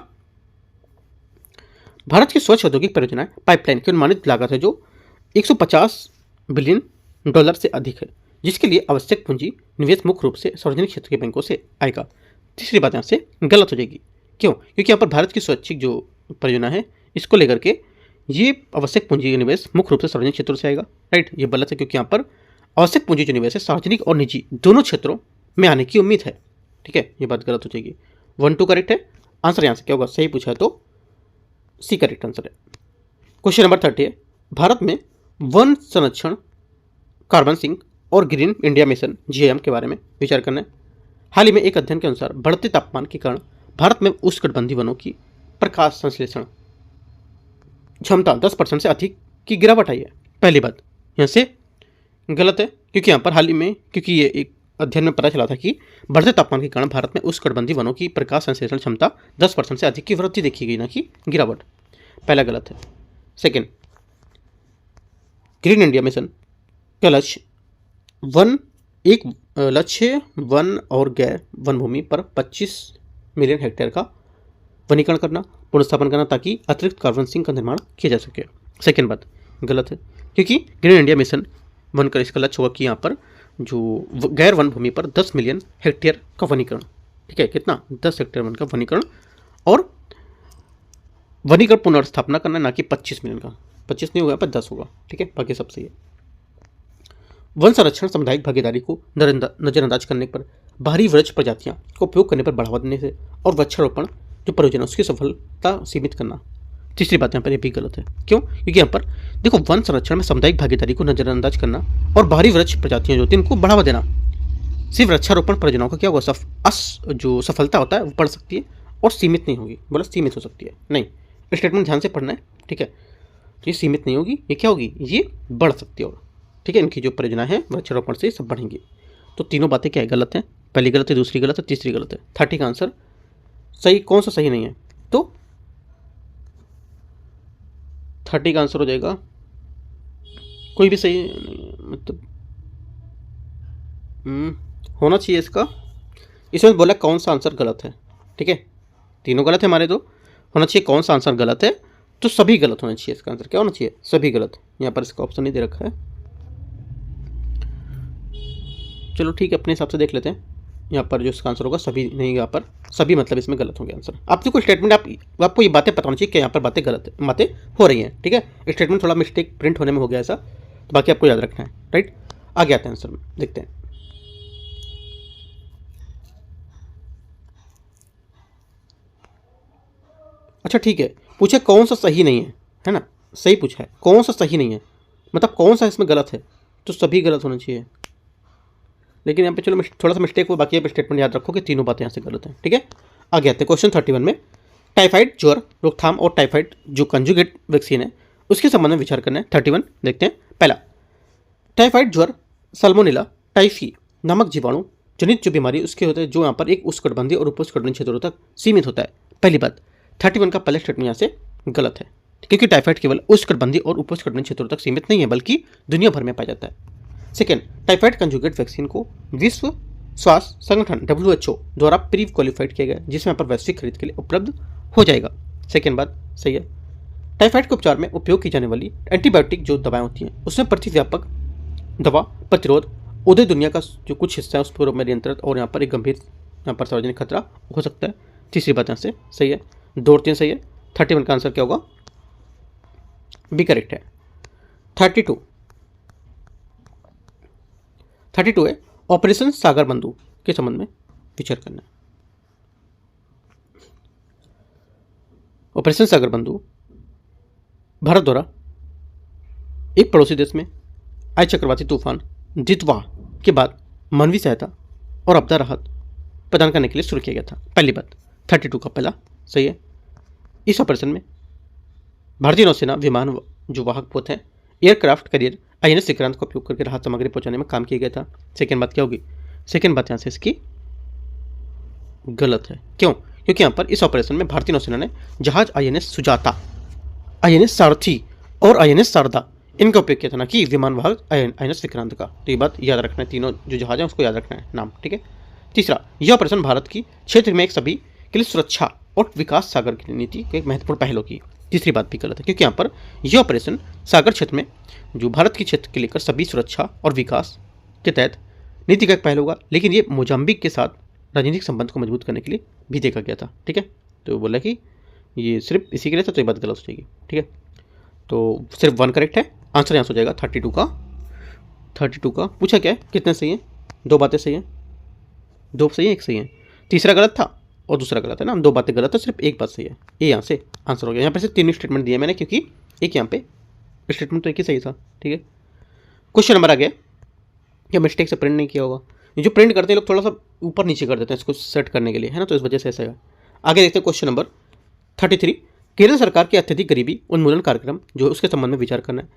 भारत की स्वच्छ औद्योगिक परियोजनाएं पाइपलाइन की अनुमानित लागत है जो 150 बिलियन डॉलर से अधिक है, जिसके लिए आवश्यक पूंजी निवेश मुख्य रूप से सार्वजनिक क्षेत्र के बैंकों से आएगा। तीसरी बात यहाँ से गलत हो जाएगी। क्यों? क्योंकि यहाँ पर भारत की स्वैच्छिक जो परियोजना है इसको लेकर के ये आवश्यक पूंजी निवेश मुख्य रूप से सार्वजनिक क्षेत्रों से आएगा। राइट, ये गलत है, क्योंकि यहाँ पर आवश्यक पूंजी जो निवेश है सार्वजनिक और निजी दोनों क्षेत्रों में आने की उम्मीद है। ठीक है, ये बात गलत हो जाएगी। 1, 2 करेक्ट है। आंसर यहाँ से क्या होगा, सही पूछा है तो सी करेक्ट आंसर है। क्वेश्चन नंबर 30 है, भारत में वन संरक्षण, कार्बन सिंक और ग्रीन इंडिया मिशन GIM के बारे में विचार करना है। हाल ही में एक अध्ययन के अनुसार बढ़ते तापमान के कारण भारत में उष्णकटिबंधीय वनों की प्रकाश संश्लेषण क्षमता 10% से अधिक की गिरावट आई है। पहली बात यहाँ से गलत है, क्योंकि यहाँ पर हाल ही में ये एक अध्ययन में पता चला था कि बढ़ते तापमान के कारण भारत में उष्णकटिबंधीय वनों की प्रकाश संश्लेषण क्षमता 10% से अधिक की वृद्धि देखी गई, ना कि गिरावट। पहला गलत है। सेकेंड, ग्रीन इंडिया मिशन का लक्ष्य वन और गैर वन भूमि पर 25 मिलियन हेक्टेयर का वनीकरण करना, पुनर्स्थापन करना, ताकि अतिरिक्त कार्बन सिंक का निर्माण किया जा सके। सेकेंड बात गलत है, क्योंकि ग्रीन इंडिया मिशन वन का इसका लक्ष्य होगा कि यहाँ पर जो गैर वन भूमि पर 10 मिलियन हेक्टेयर का वनीकरण, ठीक है, कितना 10 हेक्टेयर वन का वनीकरण और वनीकरण पुनर्स्थापना करना, ना कि 25 मिलियन का। 25 नहीं होगा पर 10 होगा। ठीक है, बाकी सब सही है। वन संरक्षण सामुदायिक भागीदारी को नजरअंदाज करने पर, बाहरी वृक्ष प्रजातियां को उपयोग करने पर बढ़ावा देने से और वृक्षारोपण जो परियोजना उसकी सफलता सीमित करना। तीसरी बात यहाँ पर यह भी गलत है। क्यों? क्योंकि यहाँ पर देखो, वन संरक्षण में सामुदायिक भागीदारी को नजरअंदाज करना और बाहरी वृक्ष प्रजातियां जो होती हैं उनको बढ़ावा देना, सिर्फ वृक्षारोपण परियोजनाओं का क्या होगा, जो सफलता होता है वो बढ़ सकती है और सीमित नहीं होगी। बोला सीमित हो सकती है, नहीं, स्टेटमेंट ध्यान से पढ़ना है। ठीक है, तो ये सीमित नहीं होगी, ये क्या होगी, ये बढ़ सकती है। और ठीक है, इनकी जो परियोजना है वृक्षारोपण से सब बढ़ेंगी। तो तीनों बातें क्या है, गलत है। पहली गलत है, दूसरी गलत है, तीसरी गलत है। 30 का आंसर सही कौन सा सही नहीं है, तो 30 का आंसर हो जाएगा कोई भी सही नहीं, मतलब होना चाहिए इसका। इसमें बोला कौन सा आंसर गलत है। ठीक है, तीनों गलत है हमारे, तो होना चाहिए कौन सा आंसर गलत है तो सभी गलत होना चाहिए। इसका आंसर क्या होना चाहिए? सभी गलत। यहाँ पर इसका ऑप्शन नहीं दे रखा है, चलो ठीक है, अपने हिसाब से देख लेते हैं। यहाँ पर जो इसका आंसर होगा सभी नहीं, यहाँ पर सभी मतलब इसमें गलत होंगे आंसर। आपसे कोई स्टेटमेंट आपको ये बातें पता होनी चाहिए कि यहाँ पर बातें गलत बातें हो रही हैं, ठीक है। स्टेटमेंट थोड़ा मिस्टेक प्रिंट होने में हो गया ऐसा, तो बाकी आपको याद रखना है, राइट। आगे आते हैं आंसर में, देखते हैं। अच्छा ठीक है, पूछे कौन सा सही नहीं है ना, सही पूछा है, कौन सा सही नहीं है मतलब कौन सा इसमें गलत है, तो सभी गलत होना चाहिए। लेकिन यहाँ पे चलो थोड़ा सा मिस्टेक हुआ, बाकी यहाँ पे स्टेटमेंट याद रखो कि तीनों बातें यहाँ से गलत हैं, ठीक है। आगे आते हैं क्वेश्चन 31 में। टाइफाइड ज्वर रोकथाम और टाइफाइड जो कंजुगेट वैक्सीन है उसके संबंध में विचार करना है। 31 देखते हैं। पहला, टाइफाइड ज्वर साल्मोनेला टाइफी नामक जीवाणु जनित जो बीमारी उसके होते हैं जो यहाँ पर एक उष्णकटिबंधीय और उपोष्णकटिबंधीय क्षेत्रों तक सीमित होता है। पहली बात, 31 का पहला स्टेटमेंट यहाँ से गलत है, क्योंकि टाइफाइड केवल उष्णकटिबंधीय और उपोष्णकटिबंधीय क्षेत्रों तक सीमित नहीं है बल्कि दुनिया भर में पाया जाता है। सेकेंड, टाइफाइड कंजुगेट वैक्सीन को विश्व स्वास्थ्य संगठन WHO द्वारा प्री क्वालिफाइड किया गया, जिसमें यहाँ पर वैश्विक खरीद के लिए उपलब्ध हो जाएगा। सेकेंड बात सही है। टाइफाइड के उपचार में उपयोग की जाने वाली एंटीबायोटिक जो दवाएं होती हैं उसमें प्रतिव्यापक दवा प्रतिरोध उदय दुनिया का जो कुछ हिस्सा है उस पर नियंत्रित और यहाँ पर एक गंभीर यहाँ पर सार्वजनिक खतरा हो सकता है। तीसरी बात यहाँ से सही है, 2 और 3 सही है। 31 का आंसर क्या होगा? बी करेक्ट है। 32 है, ऑपरेशन सागर बंधु के संबंध में विचार करना है। ऑपरेशन सागर बंधु भारत द्वारा एक पड़ोसी देश में आए चक्रवाती तूफान दितवा के बाद मानवीय सहायता और आपदा राहत प्रदान करने के लिए शुरू किया गया था। पहली बात 32 का पहला सही है। इस ऑपरेशन में भारतीय नौसेना विमान जो वाहक पोत है एयरक्राफ्ट कैरियर INS विक्रांत का उपयोग करके राहत सामग्री पहुंचाने में काम किया गया था। सेकेंड बात क्या होगी? सेकेंड बात यहाँ से इसकी गलत है। क्यों? क्योंकि यहाँ पर इस ऑपरेशन में भारतीय नौसेना ने जहाज INS सुजाता, INS सारथी और INS शारदा इनका उपयोग किया था, ना कि विमान वाहक INS विक्रांत का। तो ये बात याद रखना है, तीनों जो जहाज हैं उसको याद रखना है नाम, ठीक है। तीसरा, यह ऑपरेशन भारत की क्षेत्र में एक सभी के लिए सुरक्षा और विकास सागर की नीति के एक महत्वपूर्ण पहलू की। तीसरी बात भी गलत है, क्योंकि यहाँ पर यह ऑपरेशन सागर क्षेत्र में जो भारत के क्षेत्र के लेकर सभी सुरक्षा और विकास के तहत नीति का एक पहलू होगा, लेकिन ये मोजाम्बिक के साथ राजनीतिक संबंध को मजबूत करने के लिए भी देखा गया था, ठीक है। तो बोला कि ये सिर्फ इसी के लिए था, तो ये बात गलत हो जाएगी, ठीक है। तो सिर्फ 1 करेक्ट है, आंसर यहाँ से हो जाएगा 32 का। 32 का पूछा क्या है, कितने सही हैं? 2 बातें सही हैं, 2 सही है, 1 सही है। तीसरा गलत था और दूसरा गलत है ना, 2 बातें गलत है, सिर्फ 1 बात सही है। ये यहाँ से आंसर हो गया। यहाँ पर से 3 स्टेटमेंट दिए मैंने, क्योंकि एक यहाँ पे स्टेटमेंट तो एक ही सही था, ठीक है। क्वेश्चन नंबर आ गया, या मिस्टेक से प्रिंट नहीं किया होगा। ये जो प्रिंट करते हैं लोग थोड़ा सा ऊपर नीचे कर देते हैं इसको सेट करने के लिए, है ना, तो इस वजह से ऐसा है। आगे देखते हैं क्वेश्चन नंबर 33। केरल सरकार के अत्यधिक गरीबी उन्मूलन कार्यक्रम जो है उसके संबंध में विचार करना है।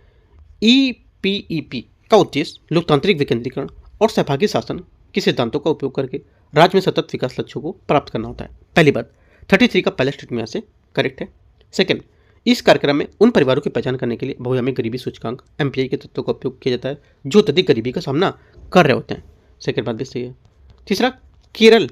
EPEP का उद्देश्य लोकतांत्रिक विकेंद्रीकरण और सहभागी शासन के सिद्धांतों का उपयोग करके राज्य में सतत विकास लक्ष्यों को प्राप्त करना होता है। पहली बात 33 का पहला स्टेटमेंट यहाँ से करेक्ट है। सेकंड, इस कार्यक्रम में उन परिवारों की पहचान करने के लिए बहुआयामी गरीबी सूचकांक MPI के तत्वों का उपयोग किया जाता है जो अत्यधिक गरीबी का सामना कर रहे होते हैं। सेकंड बात भी सही है। तीसरा, केरल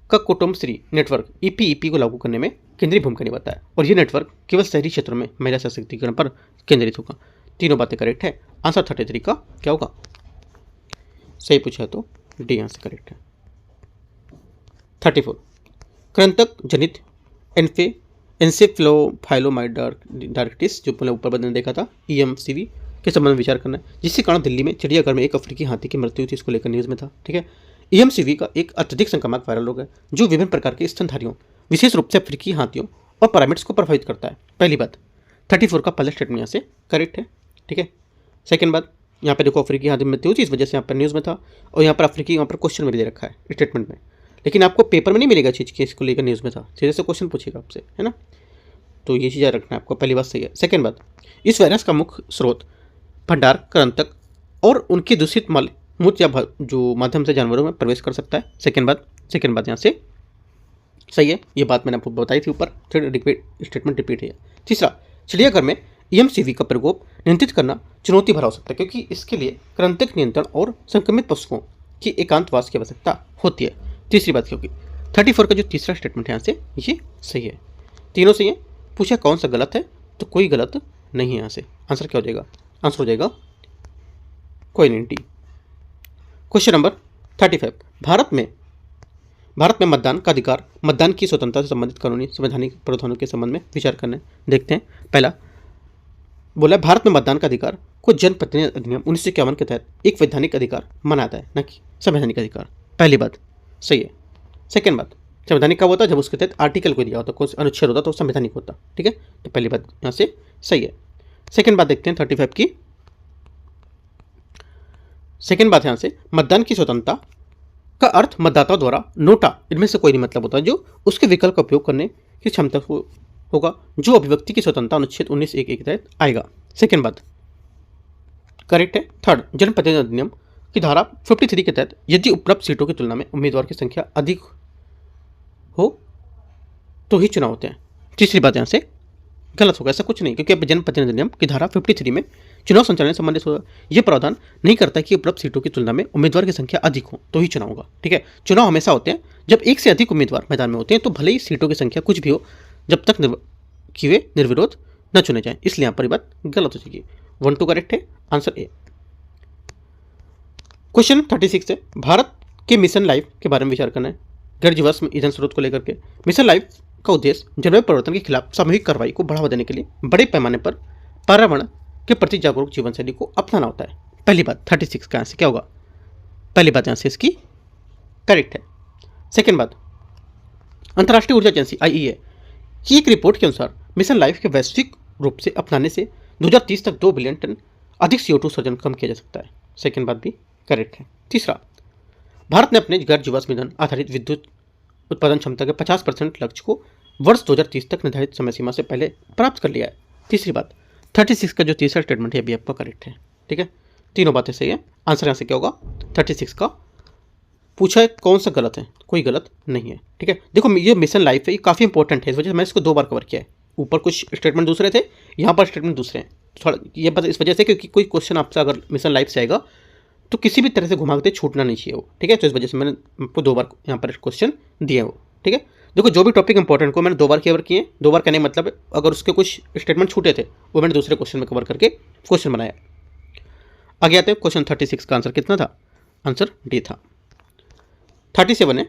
का कुटुंबश्री नेटवर्क EPEP को लागू करने में केंद्रीय भूमिका निभाता है और ये नेटवर्क केवल शहरी क्षेत्रों में महिला सशक्तिकरण पर केंद्रित होगा। तीनों बातें करेक्ट है। आंसर 33 का क्या होगा? सही पूछा है तो डी यहाँ से करेक्ट है। 34, कृंतक जनित एन्सेफेलोमाइडाइटिस जो मैंने ऊपर बदलने देखा था EMCV के संबंध में विचार करना है, जिसके कारण दिल्ली में चिड़ियाघर में एक अफ्रीकी हाथी की मृत्यु हुई थी, इसको लेकर न्यूज़ में था, ठीक है। EMCV का एक अत्यधिक संक्रामक वायरल रोग है जो विभिन्न प्रकार के स्तनधारियों विशेष रूप से अफ्रीकी हाथियों और प्राइमेट्स को प्रभावित करता है। पहली बात 34 का पहला स्टेटमेंट यहाँ से करेक्ट है, ठीक है। सेकंड बात, यहाँ पे देखो अफ्रीकी हाथी में मृत्यु हुई थी, इस वजह से यहाँ पर न्यूज़ में था, और यहाँ पर अफ्रीकी यहाँ पर क्वेश्चन में भी दे रखा है स्टेटमेंट में, लेकिन आपको पेपर में नहीं मिलेगा चीज़ की, इसको लेकर न्यूज़ में था, सीधे से क्वेश्चन पूछेगा आपसे, है ना। तो ये चीज़ याद रखना है आपको, पहली बात सही है। सेकंड बात, इस वायरस का मुख्य स्रोत भंडार कृंतक और उनके दूषित मल मूत्र या जो माध्यम से जानवरों में प्रवेश कर सकता है। सेकंड बात यहाँ से सही है, ये बात मैंने आपको बताई थी ऊपर, स्टेटमेंट रिपीट है। तीसरा, चिड़ियाघर में EMCV का प्रकोप नियंत्रित करना चुनौती भरा हो सकता है, क्योंकि इसके लिए कृंतक नियंत्रण और संक्रमित पशुओं की एकांतवास की आवश्यकता होती है। तीसरी बात क्योंकि 34 का जो तीसरा स्टेटमेंट है यहाँ से ये सही है। तीनों सही है। पूछा कौन सा गलत है, तो कोई गलत नहीं है यहाँ से। आंसर क्या हो जाएगा? आंसर हो जाएगा क्वानिटी। क्वेश्चन नंबर 35, भारत में मतदान का अधिकार, मतदान की स्वतंत्रता से संबंधित कानूनी संवैधानिक प्रावधानों के संबंध में विचार करने। देखते हैं। पहला बोला भारत में मतदान का अधिकार को जनप्रतिनिधि अधिनियम 1951 के तहत एक वैधानिक अधिकार माना जाता है, न कि संवैधानिक अधिकार। पहली बात सही है। सेकेंड बात, संवैधानिक कब होता है? जब उसके तहत आर्टिकल को दिया होता, कोई अनुच्छेद होता तो संवैधानिक होता। ठीक है, तो पहली बात यहाँ से सही है। सेकेंड बात देखते हैं 35 की। सेकेंड बात यहाँ से, मतदान की स्वतंत्रता का अर्थ मतदाताओं द्वारा नोटा, इनमें से कोई नहीं मतलब होता, जो उसके विकल्प का उपयोग करने की क्षमता को होगा, जो अभिव्यक्ति की स्वतंत्रता अनुच्छेद 19(1) के तहत आएगा। सेकेंड बात करेक्ट है। थर्ड, जनप्रतिनिधि अधिनियम की धारा 53 के तहत यदि उपलब्ध सीटों की तुलना में उम्मीदवार की संख्या अधिक हो तो ही चुनाव होते हैं। तीसरी बात यहाँ से गलत होगा, ऐसा कुछ नहीं, क्योंकि अब जनप्रतिनिधि अधिनियम की धारा 53 में चुनाव संचालन से संबंधित होगा, यह प्रावधान नहीं करता कि उपलब्ध सीटों की तुलना में उम्मीदवार की संख्या अधिक हो तो ही चुनाव होगा। ठीक है, चुनाव हमेशा होते हैं जब एक से अधिक उम्मीदवार मैदान में होते हैं, तो भले ही सीटों की संख्या कुछ भी हो, जब तक कि वे निर्विरोध न चुने जाएं। इसलिए यहाँ पर बात गलत हो जाएगी। 1 2 करेक्ट है, आंसर ए। क्वेश्चन 36 है, भारत के मिशन लाइफ के बारे में विचार करना है। गैर जीवाश्म ईंधन स्रोत को लेकर के। मिशन लाइफ का उद्देश्य जलवायु परिवर्तन के खिलाफ सामूहिक कार्रवाई को बढ़ावा देने के लिए बड़े पैमाने पर पर्यावरण के प्रति जागरूक जीवन शैली को अपनाना होता है। पहली बात 36 का आंसर क्या होगा? पहली बात यहाँ से इसकी करेक्ट है। सेकेंड बात, अंतर्राष्ट्रीय ऊर्जा एजेंसी IEA की एक रिपोर्ट के अनुसार मिशन लाइफ के वैश्विक रूप से अपनाने से 2030 तक 2 बिलियन टन अधिक CO2 उत्सर्जन कम किया जा सकता है। सेकेंड बात भी करेक्ट है। तीसरा, भारत ने अपने गैर जीवाश्म ईंधन आधारित विद्युत उत्पादन क्षमता के 50% लक्ष्य को वर्ष 2030 तक निर्धारित समय सीमा से पहले प्राप्त कर लिया है। तीसरी बात 36 का जो तीसरा स्टेटमेंट है अभी आपका करेक्ट है। ठीक है, तीनों बातें सही है। आंसर यहाँ से क्या होगा? 36 का पूछा है कौन सा गलत है, कोई गलत नहीं है। ठीक है, देखो ये मिशन लाइफ है, ये काफ़ी इंपॉर्टेंट है, इस वजह से मैंने इसको 2 बार कवर किया है। ऊपर कुछ स्टेटमेंट दूसरे थे, यहाँ पर स्टेटमेंट दूसरे हैं। थोड़ा ये बात इस वजह से क्योंकि कोई क्वेश्चन आपसे अगर मिशन लाइफ से आएगा तो किसी भी तरह से घुमा के छूटना नहीं चाहिए वो। ठीक है, तो इस वजह से मैंने आपको 2 बार यहाँ पर क्वेश्चन दिए वो। ठीक है, देखो जो भी टॉपिक इंपॉर्टेंट को मैंने 2 बार कवर किए। 2 बार कहने का मतलब अगर उसके कुछ स्टेटमेंट छूटे थे वो मैंने दूसरे क्वेश्चन में कवर करके क्वेश्चन बनाया। आगे आते हैं क्वेश्चन 36 का आंसर कितना था? आंसर डी था। 37 है,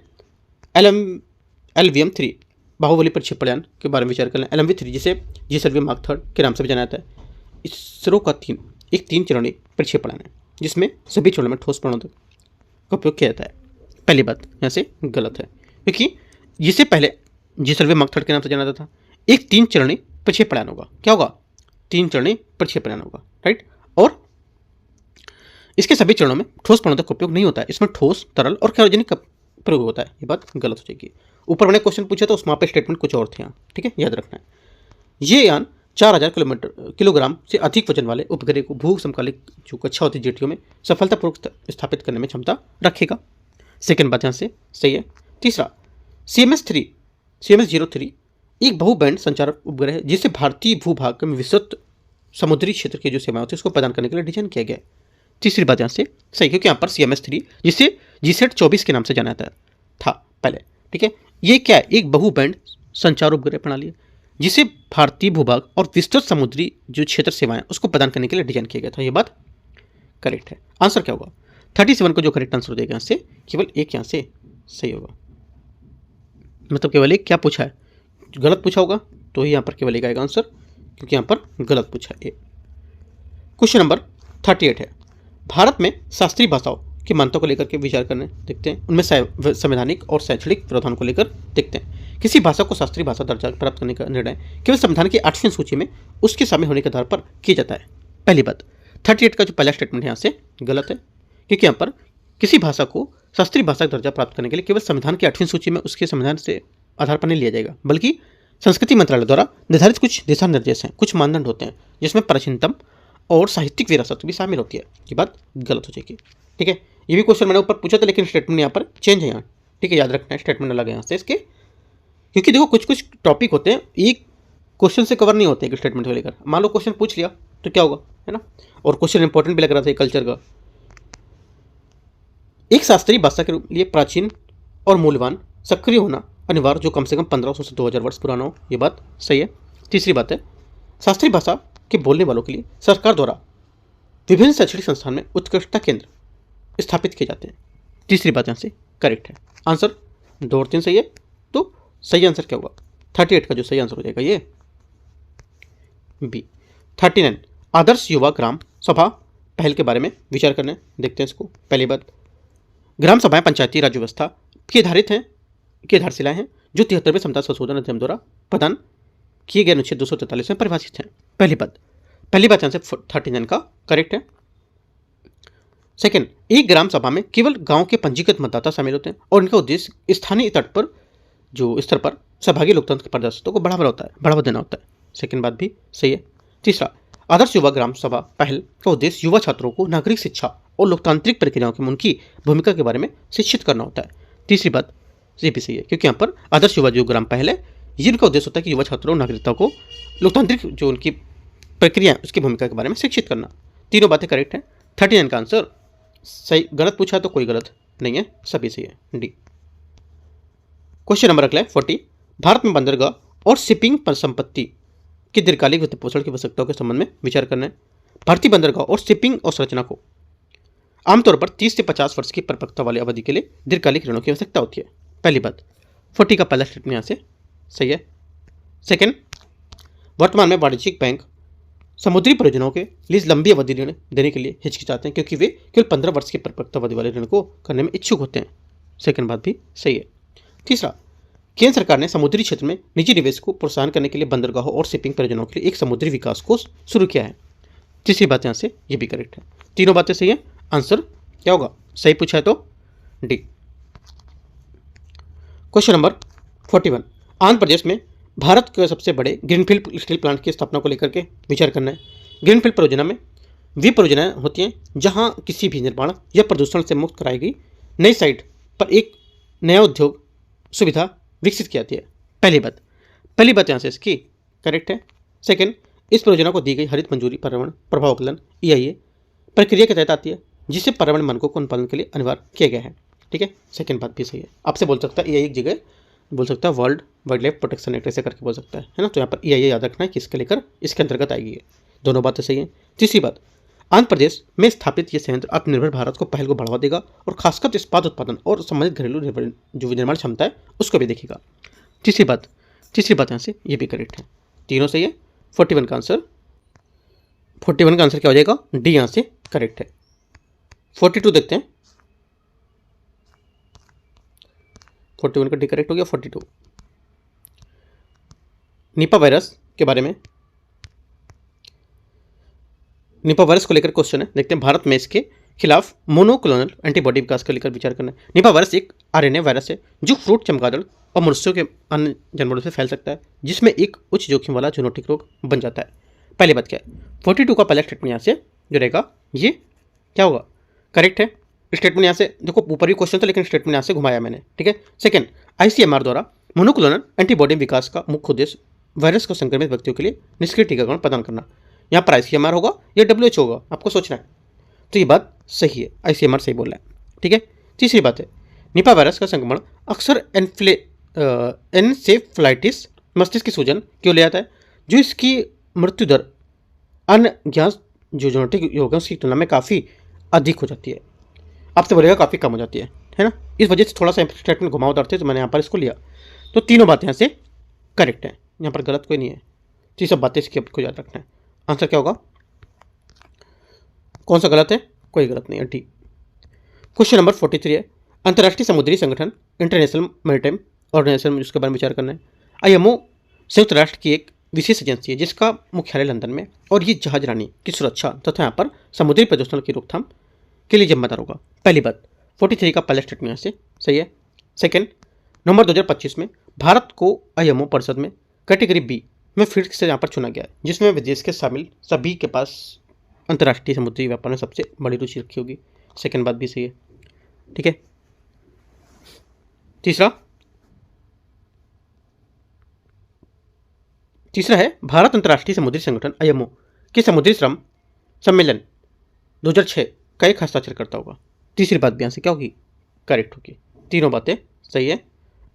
LVM-3 बाहुबली प्रक्षेपण यान के बारे में विचार कर लें। LMV-3 जिसे GSLV मार्क 3 के नाम से भी जाना जाता है, इसरो का 3 चरणीय प्रक्षेपण यान है, जिसमें सभी चरणों में ठोस परमाणु का उपयोग किया जाता है। पहली बात यहाँ से गलत है, क्योंकि जिससे पहले GSLV मार्क 3 के नाम से जाना जाता था, एक 3 चरणीय प्रक्षेपण यान होगा। क्या होगा? 3 चरणीय प्रक्षेपण यान होगा, राइट। और इसके सभी चरणों में ठोस परमाणु का उपयोग नहीं होता है, इसमें ठोस, तरल और क्रायोजेनिक का प्रयोग होता है। ये बात गलत हो जाएगी। ऊपर मैंने क्वेश्चन पूछा तो उसमें पे स्टेटमेंट कुछ और थे यहाँ। ठीक है, याद रखना है। ये यान 4000 किलोग्राम से अधिक वजन वाले उपग्रह को भू समकालिक जो कक्षा होती जेटियों में सफलतापूर्वक स्थापित करने में क्षमता रखेगा। सेकेंड बात यहाँ से सही है। तीसरा, CMS-03 एक बहुबैंड संचार उपग्रह है, जिसे भारतीय भूभाग में विस्तृत समुद्री क्षेत्र की जो सेवाएं होती है उसको प्रदान करने के लिए डिजाइन किया गया है। तीसरी बात यहाँ से सही, क्योंकि यहाँ पर CMS-3 जिसे GSAT-24 के नाम से जाना जाता था पहले। ठीक है, ये क्या है? एक बहुबैंड संचार उपग्रह प्रणाली है, जिसे भारतीय भूभाग और विस्तृत समुद्री जो क्षेत्र सेवाएं उसको प्रदान करने के लिए डिजाइन किया गया था। ये बात करेक्ट है। आंसर क्या होगा? 37 को जो करेक्ट आंसर हो जाएगा यहाँ से केवल एक यहाँ से सही होगा। मतलब केवल एक क्या पूछा है? गलत पूछा होगा तो ही यहाँ पर केवल एक आएगा आंसर, क्योंकि यहाँ पर गलत पूछा है। क्वेश्चन नंबर 38 है, भारत में शास्त्रीय भाषाओं की मान्यता को लेकर के विचार करने देखते हैं। उनमें संवैधानिक और शैक्षणिक प्रावधान को लेकर देखते हैं। किसी भाषा को शास्त्रीय भाषा दर्जा प्राप्त करने का निर्णय केवल संविधान की 8वीं सूची में उसके शामिल होने के आधार पर किया जाता है। पहली बात 38 का जो पहला स्टेटमेंट है यहाँ से गलत है, क्योंकि यहाँ पर किसी भाषा को शास्त्रीय भाषा का दर्जा प्राप्त करने के लिए केवल संविधान की 8वीं सूची में उसके संविधान से आधार पर नहीं लिया जाएगा, बल्कि संस्कृति मंत्रालय द्वारा निर्धारित कुछ दिशा निर्देश हैं, कुछ मानदंड होते हैं, जिसमें प्राचीनतम और साहित्यिक विरासत भी शामिल होती है। ये बात गलत हो जाएगी। ठीक है, ये भी क्वेश्चन मैंने ऊपर पूछा था, लेकिन स्टेटमेंट यहाँ पर चेंज है यहाँ। ठीक है, याद रखना है, स्टेटमेंट अलग है यहाँ से इसके, क्योंकि देखो कुछ कुछ टॉपिक होते हैं एक क्वेश्चन से कवर नहीं होते एक स्टेटमेंट को लेकर। मान लो क्वेश्चन पूछ लिया तो क्या होगा, है ना। और क्वेश्चन इंपॉर्टेंट भी लग रहा था कल्चर का। एक शास्त्रीय भाषा के लिए प्राचीन और मूल्यवान सक्रिय होना अनिवार्य, जो कम से कम 1500 से 2000 वर्ष पुराना हो। ये बात सही है। तीसरी बात है शास्त्रीय भाषा के बोलने वालों के लिए सरकार द्वारा विभिन्न शैक्षणिक संस्थान में उत्कृष्टता केंद्र स्थापित किए जाते हैं। तीसरी बात यहाँ से करेक्ट है। आंसर 2 और 3 सही है, तो सही आंसर क्या होगा? 38 का जो सही आंसर हो जाएगा ये बी। 39 आदर्श युवा ग्राम सभा पहल के बारे में विचार करने देखते हैं इसको। पहली बात, ग्राम सभाएं पंचायती राज व्यवस्था की आधारशिलाएं हैं जो 73वें संविधान संशोधन अधिनियम द्वारा प्रदान किए गए अनुच्छेद 243 में परिभाषित हैं। पहली बात यहाँ से 39 का करेक्ट है। सेकंड, एक ग्राम सभा में केवल गांव के पंजीकृत मतदाता शामिल होते हैं और इनका उद्देश्य स्थानीय स्तर पर सहभागी लोकतंत्र के प्रदर्शनों को बढ़ावा देना होता है। सेकंड बात भी सही है। तीसरा, आदर्श युवा ग्राम सभा पहल का उद्देश्य युवा छात्रों को नागरिक शिक्षा और लोकतांत्रिक प्रक्रियाओं में उनकी भूमिका के बारे में शिक्षित करना होता है। तीसरी बात ये भी सही है, क्योंकि यहाँ पर आदर्श युवा जो ग्राम पहल है ये इनका उद्देश्य होता है कि युवा छात्रों और नागरिकता को लोकतांत्रिक जो उनकी प्रक्रिया उसकी भूमिका के बारे में शिक्षित करना। तीनों बातें करेक्ट हैं। 39 का आंसर सही, गलत पूछा तो कोई गलत नहीं है, सभी सही है, डी। क्वेश्चन नंबर अगला है 40, भारत में बंदरगाह और शिपिंग पर संपत्ति के दीर्घकालिक वित्त पोषण की आवश्यकताओं के संबंध में विचार करना है। भारतीय बंदरगाह और शिपिंग अवसंरचना को आमतौर पर 30 से 50 वर्ष की परिपक्वता वाली अवधि के लिए दीर्घकालिक ऋणों की आवश्यकता होती है। पहली बात, 40 का पहला स्टेटमेंट यहाँ से सही है। सेकेंड, वर्तमान में वाणिज्यिक बैंक समुद्री परियोजनाओं के लिए लंबी अवधि ऋण देने के लिए हिचकिचाते हैं क्योंकि वे केवल 15 वर्ष की परिपक्वता अवधि वाले ऋण को करने में इच्छुक होते हैं। सेकेंड बात भी सही है। तीसरा, केंद्र सरकार ने समुद्री क्षेत्र में निजी निवेश को प्रोत्साहन करने के लिए बंदरगाहों और शिपिंग परियोजनाओं के लिए एक समुद्री विकास कोष शुरू किया है। तीसरी बात यहाँ से ये भी करेक्ट है। तीनों बातें सही है। आंसर क्या होगा? सही पूछा है तो D. Question number 41, Andhra Pradesh में भारत के सबसे बड़े ग्रीनफील्ड स्टील प्लांट की स्थापना को लेकर के विचार करना है। ग्रीनफील्ड परियोजना में वे परियोजनाएं होती हैं जहां किसी भी निर्माण या प्रदूषण से मुक्त कराई गई नई साइट पर एक नया उद्योग सुविधा विकसित की जाती है। पहली बात यहाँ से इसकी करेक्ट है। सेकंड, इस परियोजना को दी गई हरित मंजूरी पर्यावरण प्रभाव आकलन EIA प्रक्रिया के तहत आती है जिसे पर्यावरण मानकों को अनुपालन के लिए अनिवार्य किया गया है। ठीक है, सेकंड बात भी सही है। आपसे बोल सकता है EIA एक जगह बोल सकता है world wild life protection act ऐसे करके बोल सकता है ना, तो यहाँ पर EIA याद रखना है कि इसके लेकर इसके अंतर्गत आएगी है। दोनों बातें सही हैं। तीसरी बात, आंध्र प्रदेश में स्थापित ये संयंत्र आत्मनिर्भर भारत को पहल को बढ़ावा देगा और खासकर इस्पात उत्पादन और संबंधित घरेलू जो विनिर्माण क्षमता है उसको भी देखेगा। तीसरी बात यहाँ से ये भी करेक्ट है। तीनों सही है। 41 का आंसर क्या हो जाएगा? डी यहाँ से करेक्ट है। 42 देखते हैं। 41 का डी करेक्ट हो गया। 42 निपा वायरस के बारे में, निपा वायरस को लेकर क्वेश्चन है, देखते हैं। भारत में इसके खिलाफ मोनोक्लोनल एंटीबॉडी विकास को लेकर विचार करना है। निपा वायरस एक RNA वायरस है जो फ्रूट, चमगादड़ और मनुष्यों के अन्य जानवरों से फैल सकता है जिसमें एक उच्च जोखिम वाला जूनोटिक रोग बन जाता है। पहली बात क्या है? 42 का पहला स्टेटमेंट यहाँ से जो रहेगा ये क्या होगा? करेक्ट है। स्टेटमेंट यहाँ से देखो, ऊपर भी क्वेश्चन था लेकिन स्टेटमेंट यहाँ से घुमाया मैंने। ठीक है। सेकंड, ICMR द्वारा मोनोक्लोनल एंटीबॉडी विकास का मुख्य उद्देश्य वायरस को संक्रमित व्यक्तियों के लिए निष्क्रिय टीकाकरण प्रदान करना। यहाँ पर ICMR होगा या WHO होगा, आपको सोचना है। तो ये बात सही है, ICMR सही बोल रहा है। ठीक है। तीसरी बात है, निपा वायरस का संक्रमण अक्सर एनसेफलाइटिस मस्तिष्क की सूजन क्यों ले आता है जो इसकी मृत्यु दर अन्य ज्ञात जो जोनोटिक रोगों की तुलना में काफ़ी अधिक हो जाती है। आपसे बोलेगा काफ़ी कम हो जाती है ना। इस वजह से थोड़ा सा स्टेटमेंट घुमावदार थे तो मैंने यहाँ पर इसको लिया। तो तीनों बातें यहाँ से करेक्ट हैं, यहाँ पर गलत कोई नहीं है। तो ये सब बातें इसकी आपको याद रखना है। आंसर क्या होगा? कौन सा गलत है? कोई गलत नहीं है, ठीक। क्वेश्चन नंबर 43 है, अंतर्राष्ट्रीय समुद्री संगठन इंटरनेशनल मैरीटाइम ऑर्गेनाइजेशन, जिसके बारे में विचार करना है। IMO संयुक्त राष्ट्र की एक विशेष एजेंसी है जिसका मुख्यालय लंदन में, और ये जहाजरानी की सुरक्षा तथा यहाँ पर समुद्री प्रदूषण की रोकथाम के लिए जिम्मेदार होगा। पहली बात, 43 का पहला स्टेटमेंट यहाँ से सही है। सेकेंड, नवंबर 2025 में भारत को IMO परिषद में कैटेगरी B में फिर से यहाँ पर चुना गया है जिसमें विदेश के शामिल सभी के पास अंतर्राष्ट्रीय समुद्री व्यापार में सबसे बड़ी रुचि रखी होगी। सेकेंड बात भी सही है। ठीक है। तीसरा है, भारत अंतर्राष्ट्रीय समुद्री संगठन IMO के समुद्री श्रम सम्मेलन 2006 का एक हस्ताक्षरकर्ता होगा। तीसरी बात भी यहाँ से क्या होगी? करेक्ट होगी। तीनों बातें सही है।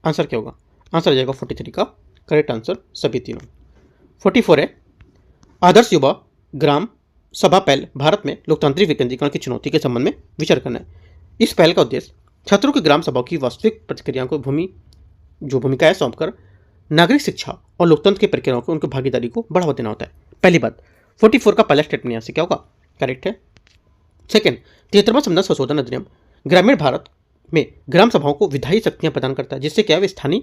आंसर क्या होगा? आंसर आ जाएगा 43 का करेक्ट आंसर, सभी तीनों। 44 है, आदर्श युवा ग्राम सभा पहल भारत में लोकतांत्रिक विकेंद्रीकरण की चुनौती के संबंध में विचार करना है। इस पहल का उद्देश्य छात्रों की ग्राम सभाओं की वास्तविक प्रतिक्रियाओं को भूमिकाएं सौंपकर नागरिक शिक्षा और लोकतंत्र की प्रक्रियाओं को उनकी भागीदारी को बढ़ावा देना होता है। पहली बात, 44 का पहला स्टेटमेंट यहाँ से क्या होगा? करेक्ट है। सेकेंड, 73वां संविधान संशोधन अधिनियम ग्रामीण भारत में ग्राम सभाओं को विधायी शक्तियां प्रदान करता है, जिससे क्या वे स्थानीय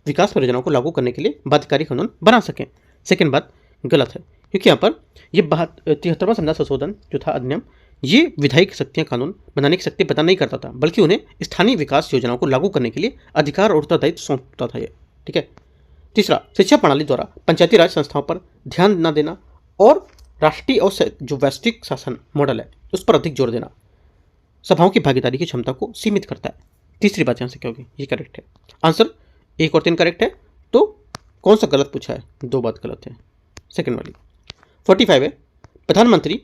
विकास परियोजनाओं को लागू करने के लिए बाध्यकारी कानून बना सकें। सेकेंड बात गलत है, क्योंकि यहाँ पर ये 73वां संविधान संशोधन जो था अधिनियम, ये विधायिक शक्तियां कानून बनाने की शक्ति प्रदान नहीं करता था, बल्कि उन्हें स्थानीय विकास योजनाओं को लागू करने के लिए अधिकार और उत्तरदायित्व सौंपता था ये। ठीक है। तीसरा, शिक्षा प्रणाली द्वारा पंचायती राज संस्थाओं पर ध्यान न देना और राष्ट्रीय और जो वैश्विक शासन मॉडल है उस पर अधिक जोर देना सभाओं की भागीदारी की क्षमता को सीमित करता है। तीसरी बात यहाँ से क्या होगी? ये करेक्ट है। आंसर 1 और 3 करेक्ट है, तो कौन सा गलत पूछा है? 2 बात गलत है, सेकंड वाली। 45 है, प्रधानमंत्री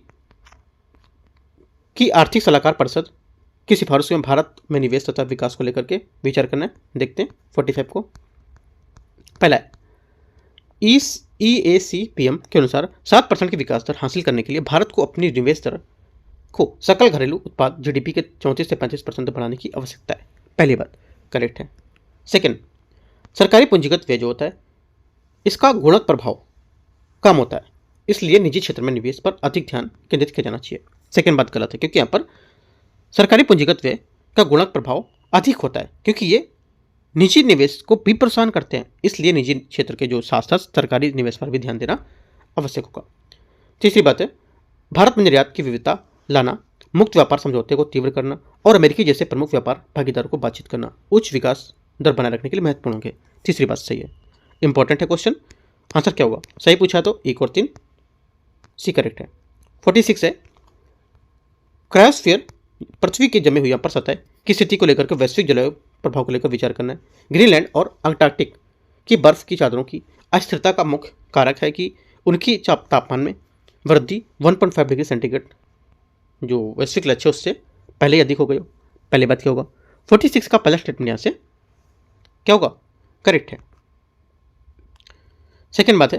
की आर्थिक सलाहकार परिषद की सिफारिशों में भारत में निवेश तथा विकास को लेकर के विचार करना है। देखते हैं 45 को। पहला है, EACPM के अनुसार 7% की विकास दर हासिल करने के लिए भारत को अपनी निवेश दर को सकल घरेलू उत्पाद GDP के 34 से 35% बढ़ाने की आवश्यकता है। पहली बात करेक्ट है। सेकंड, सरकारी पूंजीगत व्यय जो होता है इसका गुणक प्रभाव कम होता है, इसलिए निजी क्षेत्र में निवेश पर अधिक ध्यान केंद्रित किया जाना चाहिए। सेकंड बात गलत है, क्योंकि यहाँ पर सरकारी पूंजीगत व्यय का गुणक प्रभाव अधिक होता है, क्योंकि ये निजी निवेश को भी प्रोत्साहन करते हैं, इसलिए निजी क्षेत्र के जो साथ साथ सरकारी निवेश पर भी ध्यान देना आवश्यक होगा। तीसरी बात है, भारत में निर्यात की विविधता लाना, मुक्त व्यापार समझौते को तीव्र करना और अमेरिकी जैसे प्रमुख व्यापार भागीदारों को बातचीत करना उच्च विकास दर बनाए रखने के लिए महत्वपूर्ण होंगे। तीसरी बात सही है, इंपॉर्टेंट है क्वेश्चन। आंसर क्या होगा? सही पूछा तो 1 और 3 सी करेक्ट है। 46 है, क्रायोस्फीयर पृथ्वी के जमे हुई अपर सतह की स्थिति को लेकर के वैश्विक जलवायु प्रभाव को लेकर विचार करना है। ग्रीनलैंड और अंटार्कटिक की बर्फ की चादरों की अस्थिरता का मुख्य कारक है कि उनकी तापमान में वृद्धि 1.5 डिग्री सेंटीग्रेड जो वैश्विक लक्ष्य है उससे पहले ही अधिक हो गई हो। पहले बात क्या होगा? 46 का पहला स्टेटमेंट यहाँ से क्या होगा? करेक्ट है। सेकेंड बात है,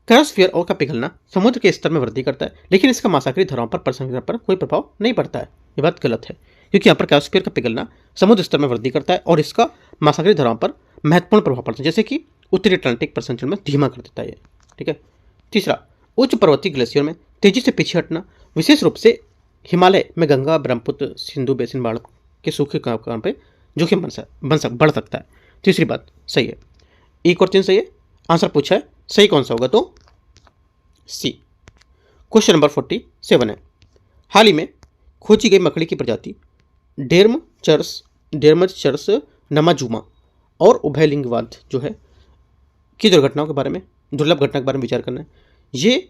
क्रायोस्फीयर और का पिघलना समुद्र के स्तर में वृद्धि करता है, लेकिन इसका महासागरीय धाराओं पर परिसंचरण पर कोई प्रभाव नहीं पड़ता है। ये बात गलत है, क्योंकि यहाँ पर क्रायोस्फीयर का पिघलना समुद्र स्तर में वृद्धि करता है और इसका महासागरीय धाराओं पर महत्वपूर्ण प्रभाव पड़ता है, जैसे कि उत्तरी अटलांटिक परिसंचरण में धीमा कर देता है ये। ठीक है। तीसरा, उच्च पर्वतीय ग्लेशियर में तेजी से पीछे हटना, विशेष रूप से हिमालय में गंगा ब्रह्मपुत्र सिंधु बेसिन बाढ़ के सूखे काम पे जोखिम बढ़ सकता है। तीसरी बात सही है। 1 और 3 सही है। आंसर पूछा है, सही कौन सा होगा? तो सी। क्वेश्चन नंबर 47 है, हाल ही में खोजी गई मकड़ी की प्रजाति डेर्मचर्स नमाजुमा और उभयलिंगवाद जो है की दुर्घटनाओं के बारे में, दुर्लभ घटना के बारे में विचार करना है। ये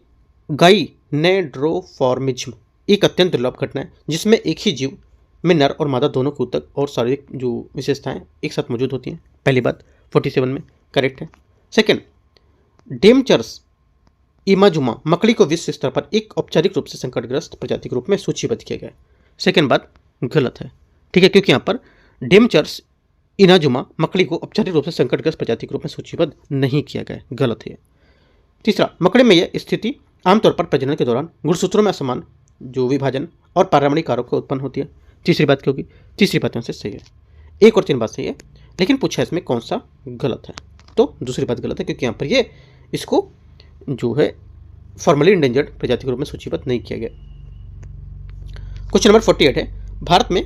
गाइनेड्रोफॉर्मिज्म एक अत्यंत दुर्लभ घटना है जिसमें एक ही जीव में नर और मादा दोनों के ऊतक और शारीरिक जो विशेषताएं एक साथ मौजूद होती हैं। पहली बात 47 में करेक्ट है। सेकंड, डेमचर्स इमाजुमा मकड़ी को विश्व स्तर पर एक औपचारिक रूप से संकटग्रस्त प्रजाति के रूप में सूचीबद्ध किया गया है। सेकंड बात गलत है। ठीक है, क्योंकि यहाँ पर डेमचर्स इनाजुमा मकड़ी को औपचारिक रूप से संकटग्रस्त प्रजाति के रूप में सूचीबद्ध नहीं किया गया है, गलत है। तीसरा, मकड़ी में यह स्थिति आमतौर पर प्रजनन के दौरान गुणसूत्रों में असमान जो विभाजन और पारमाणिक कारक को उत्पन्न होती है। तीसरी बात क्या होगी? तीसरी बात यहाँ से सही है। 1 और 3 बात सही है, लेकिन पूछा इसमें कौन सा गलत है? तो दूसरी बात गलत है, क्योंकि यहाँ पर ये इसको जो है फॉर्मली इंडेंजर्ड प्रजाति के रूप में सूचीबद्ध नहीं किया गया। क्वेश्चन नंबर 48 है, भारत में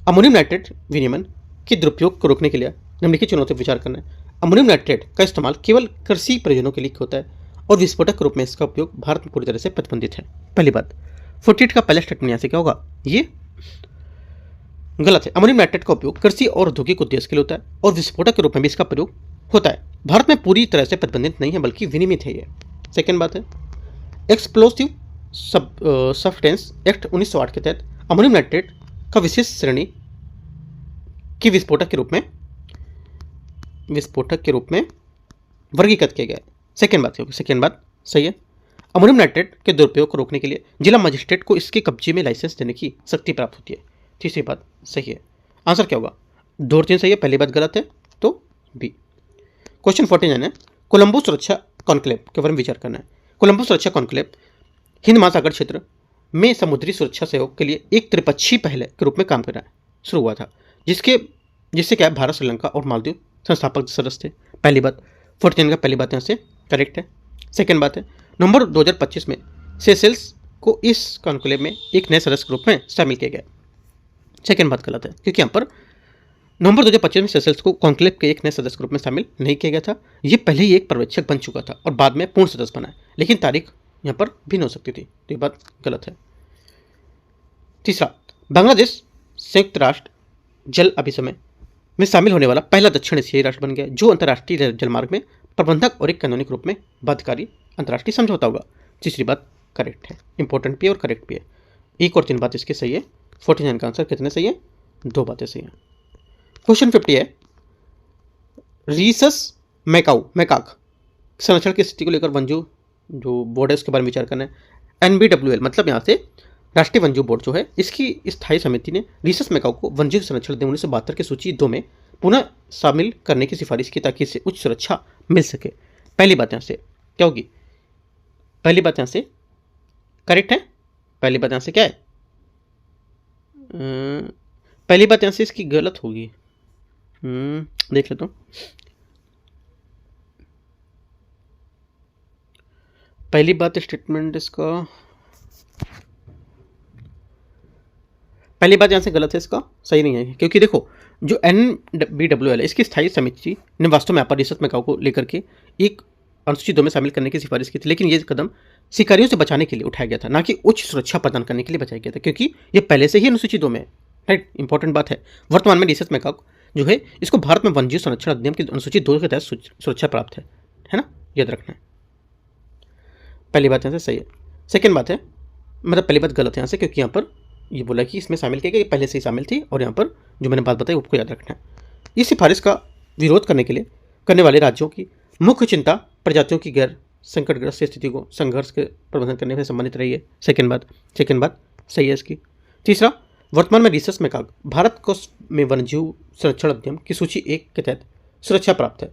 अमोनियम नाइट्रेट विनियमन के दुरुपयोग को रोकने के लिए निम्नलिखित चुनौती पर विचार करना है। अमोनियम नाइट्रेट का इस्तेमाल केवल कृषि प्रयोजनों के लिए होता है और विस्फोटक के रूप में इसका उपयोग भारत में पूरी तरह से प्रतिबंधित है। पहली बात 48 का पहला स्टेटमेंट यहाँ से क्या होगा? ये गलत है। अमोनियम नाइट्रेट का उपयोग कृषि और औद्योगिक उद्देश्य के लिए होता है और विस्फोटक के रूप में भी इसका प्रयोग होता है। भारत में पूरी तरह से प्रतिबंधित नहीं है, बल्कि विनियमित है ये। सेकेंड बात है, एक्सप्लोसिव सब्सटेंस एक्ट 1908 के तहत अमोनियम नाइट्रेट का विशेष श्रेणी की विस्फोटक के रूप में वर्गीकृत किया गया है। सेकेंड बात होगी, सेकेंड बात सही है। अमोनियम नाइट्रेट के दुरुपयोग को रोकने के लिए जिला मजिस्ट्रेट को इसके कब्जे में लाइसेंस देने की शक्ति प्राप्त होती है। तीसरी बात सही है। आंसर क्या होगा? 2 और 3 सही है, पहली बात गलत है तो बी। क्वेश्चन 49 है, कोलंबो सुरक्षा कॉन्क्लेव के बारे में विचार करना है। कोलंबो सुरक्षा कॉन्क्लेव हिंद महासागर क्षेत्र में समुद्री सुरक्षा सहयोग के लिए एक त्रिपक्षीय पहल के रूप में काम करना शुरू हुआ था, जिससे क्या है, भारत, श्रीलंका और मालदीव संस्थापक सदस्य थे। पहली बात 49 का पहली बात यहाँ से करेक्ट है। सेकेंड बात है नवंबर 2025 में सेशेल्स को इस कॉन्क्लेव में एक नए सदस्य के रूप में शामिल किया गया। सेकेंड बात गलत है, क्योंकि यहाँ पर नवंबर 2025 में सेशेल्स को कॉन्क्लेव के एक नए सदस्य के रूप में शामिल नहीं किया गया था। ये पहले ही एक पर्यवेक्षक बन चुका था और बाद में पूर्ण सदस्य बना है, लेकिन तारीख यहाँ पर भिन्न हो सकती थी, तो ये बात गलत है। तीसरा, बांग्लादेश संयुक्त राष्ट्र जल अभिसमय में शामिल होने वाला पहला दक्षिण एशियाई राष्ट्र बन गया, जो अंतर्राष्ट्रीय जलमार्ग में प्रबंधक और एक कानूनिक रूप में बाध्यकारी अंतर्राष्ट्रीय समझौता होगा। तीसरी बात करेक्ट है, इंपॉर्टेंट भी है और करेक्ट भी है। एक और 3 बात इसकी सही है। 49 का आंसर कितने सही है? 2 बातें सही हैं। क्वेश्चन 50 है, रीसस मैकाक संरक्षण की स्थिति को लेकर वनजू जो बोर्ड है उसके बारे में विचार करना है। NBWL मतलब यहाँ से राष्ट्रीय वनजू बोर्ड जो है, इसकी स्थायी समिति ने रीसस मैकाक को वनजू संरक्षण 1972 की सूची 2 में पुनः शामिल करने की सिफारिश की ताकि इससे उच्च सुरक्षा मिल सके। पहली बात यहाँ से क्या होगी? पहली बात यहाँ से करेक्ट है। पहली बात यहाँ से क्या है? पहली बात यहाँ से इसकी गलत होगी। देख लेता हूँ। पहली बात स्टेटमेंट इसका, पहली बात यहाँ से गलत है, इसका सही नहीं है, क्योंकि देखो जो NBWL है इसकी स्थायी समिति ने वास्तव में रीसस मैकाक को लेकर के एक अनुसूची 2 में शामिल करने की सिफारिश की थी, लेकिन ये कदम शिकारियों से बचाने के लिए उठाया गया था, ना कि उच्च सुरक्षा प्रदान करने के लिए बचाया गया था, क्योंकि ये पहले से ही अनुसूची 2 में है। राइट, इंपॉर्टेंट बात है। वर्तमान में रीसस मैकाक जो है इसको भारत में वन्यजीव संरक्षण अधिनियम की अनुसूची 2 के तहत सुरक्षा प्राप्त है ना, याद रखना है। पहली बात यहाँ से सही है। सेकेंड बात है, मतलब पहली बात गलत है यहाँ से, क्योंकि यहाँ पर ये बोला कि इसमें शामिल किया गया, पहले से ही शामिल थी, और यहाँ पर जो मैंने बात बताई आपको याद रखना है। इस सिफारिश का विरोध करने वाले राज्यों की मुख्य चिंता प्रजातियों की गैर संकटग्रस्त स्थिति को संघर्ष के प्रबंधन करने से संबंधित रही है। सेकेंड बात सही है इसकी। तीसरा, वर्तमान में रीसस मैकाक भारत को में वन्यजीव संरक्षण अधिनियम की सूची 1 के तहत सुरक्षा प्राप्त है,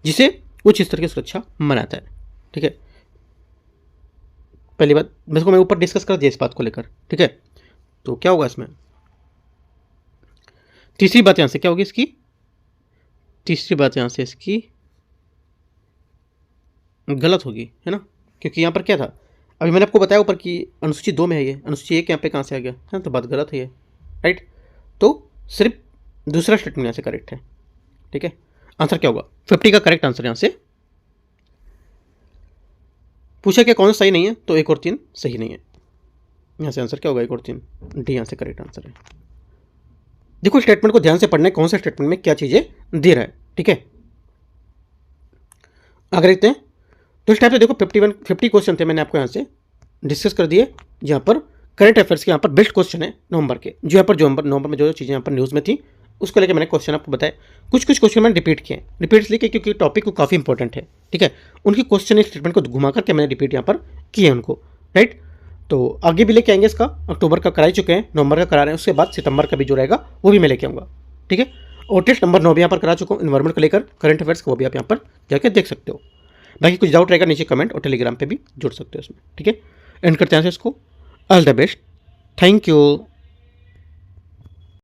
जिसे उच्च स्तर की सुरक्षा मनाता है। ठीक है, पहली बात मैं ऊपर डिस्कस कर दिया इस बात को लेकर। ठीक है, तो क्या होगा इसमें? तीसरी बात यहां से क्या होगी इसकी? तीसरी बात यहां से इसकी गलत होगी, है ना, क्योंकि यहां पर क्या था, अभी मैंने आपको बताया ऊपर कि अनुसूची 2 में है, ये अनुसूची 1 यहाँ पे कहाँ से आ गया है, तो बात गलत है ये। राइट, तो सिर्फ दूसरा स्टेटमेंट यहाँ से करेक्ट है। ठीक है, आंसर क्या होगा? 50 का करेक्ट आंसर यहाँ से पूछा क्या कौन सा सही नहीं है, तो 1 और 3 सही नहीं है। यहाँ से आंसर क्या होगा? 1 और 3 डी यहाँ से करेक्ट आंसर है। देखो स्टेटमेंट को ध्यान से पढ़ना है, कौन सा स्टेटमेंट में क्या चीजें दे रहा है। ठीक है, आगे देखते हैं। तो इस टाइप से देखो 50 क्वेश्चन थे, मैंने आपको यहाँ से डिस्कस कर दिए, जहाँ पर करंट अफेयर्स के यहाँ पर बेस्ट क्वेश्चन है नवंबर के, जो यहाँ पर नवंबर में जो चीज़ें यहाँ पर न्यूज़ में थी उसको लेकर मैंने क्वेश्चन आपको बताया। कुछ क्वेश्चन मैंने रिपीट किए, रिपीट इसलिए क्योंकि टॉपिक को काफ़ी इंपॉर्टेंट है। ठीक है, उनकी क्वेश्चन स्टेटमेंट को घुमा करके मैंने रिपीट यहाँ पर किए उनको। राइट, तो आगे भी लेके आएंगे इसका, अक्टूबर का करा ही चुके हैं, नवंबर का करा रहे हैं, उसके बाद सितंबर का भी जो रहेगा वो भी मैं लेके आऊँगा। ठीक है, और टेस्ट नंबर 9 भी यहाँ पर करा चुका हूँ इन्वायरमेंट को लेकर, करंट अफेयर्स को भी आप यहाँ पर जाकर देख सकते हो। बाकी कुछ डाउट रहेगा नीचे कमेंट और टेलीग्राम पे भी जुड़ सकते हो उसमें। ठीक है, एंड करते हैं इसको। All the best, thank you.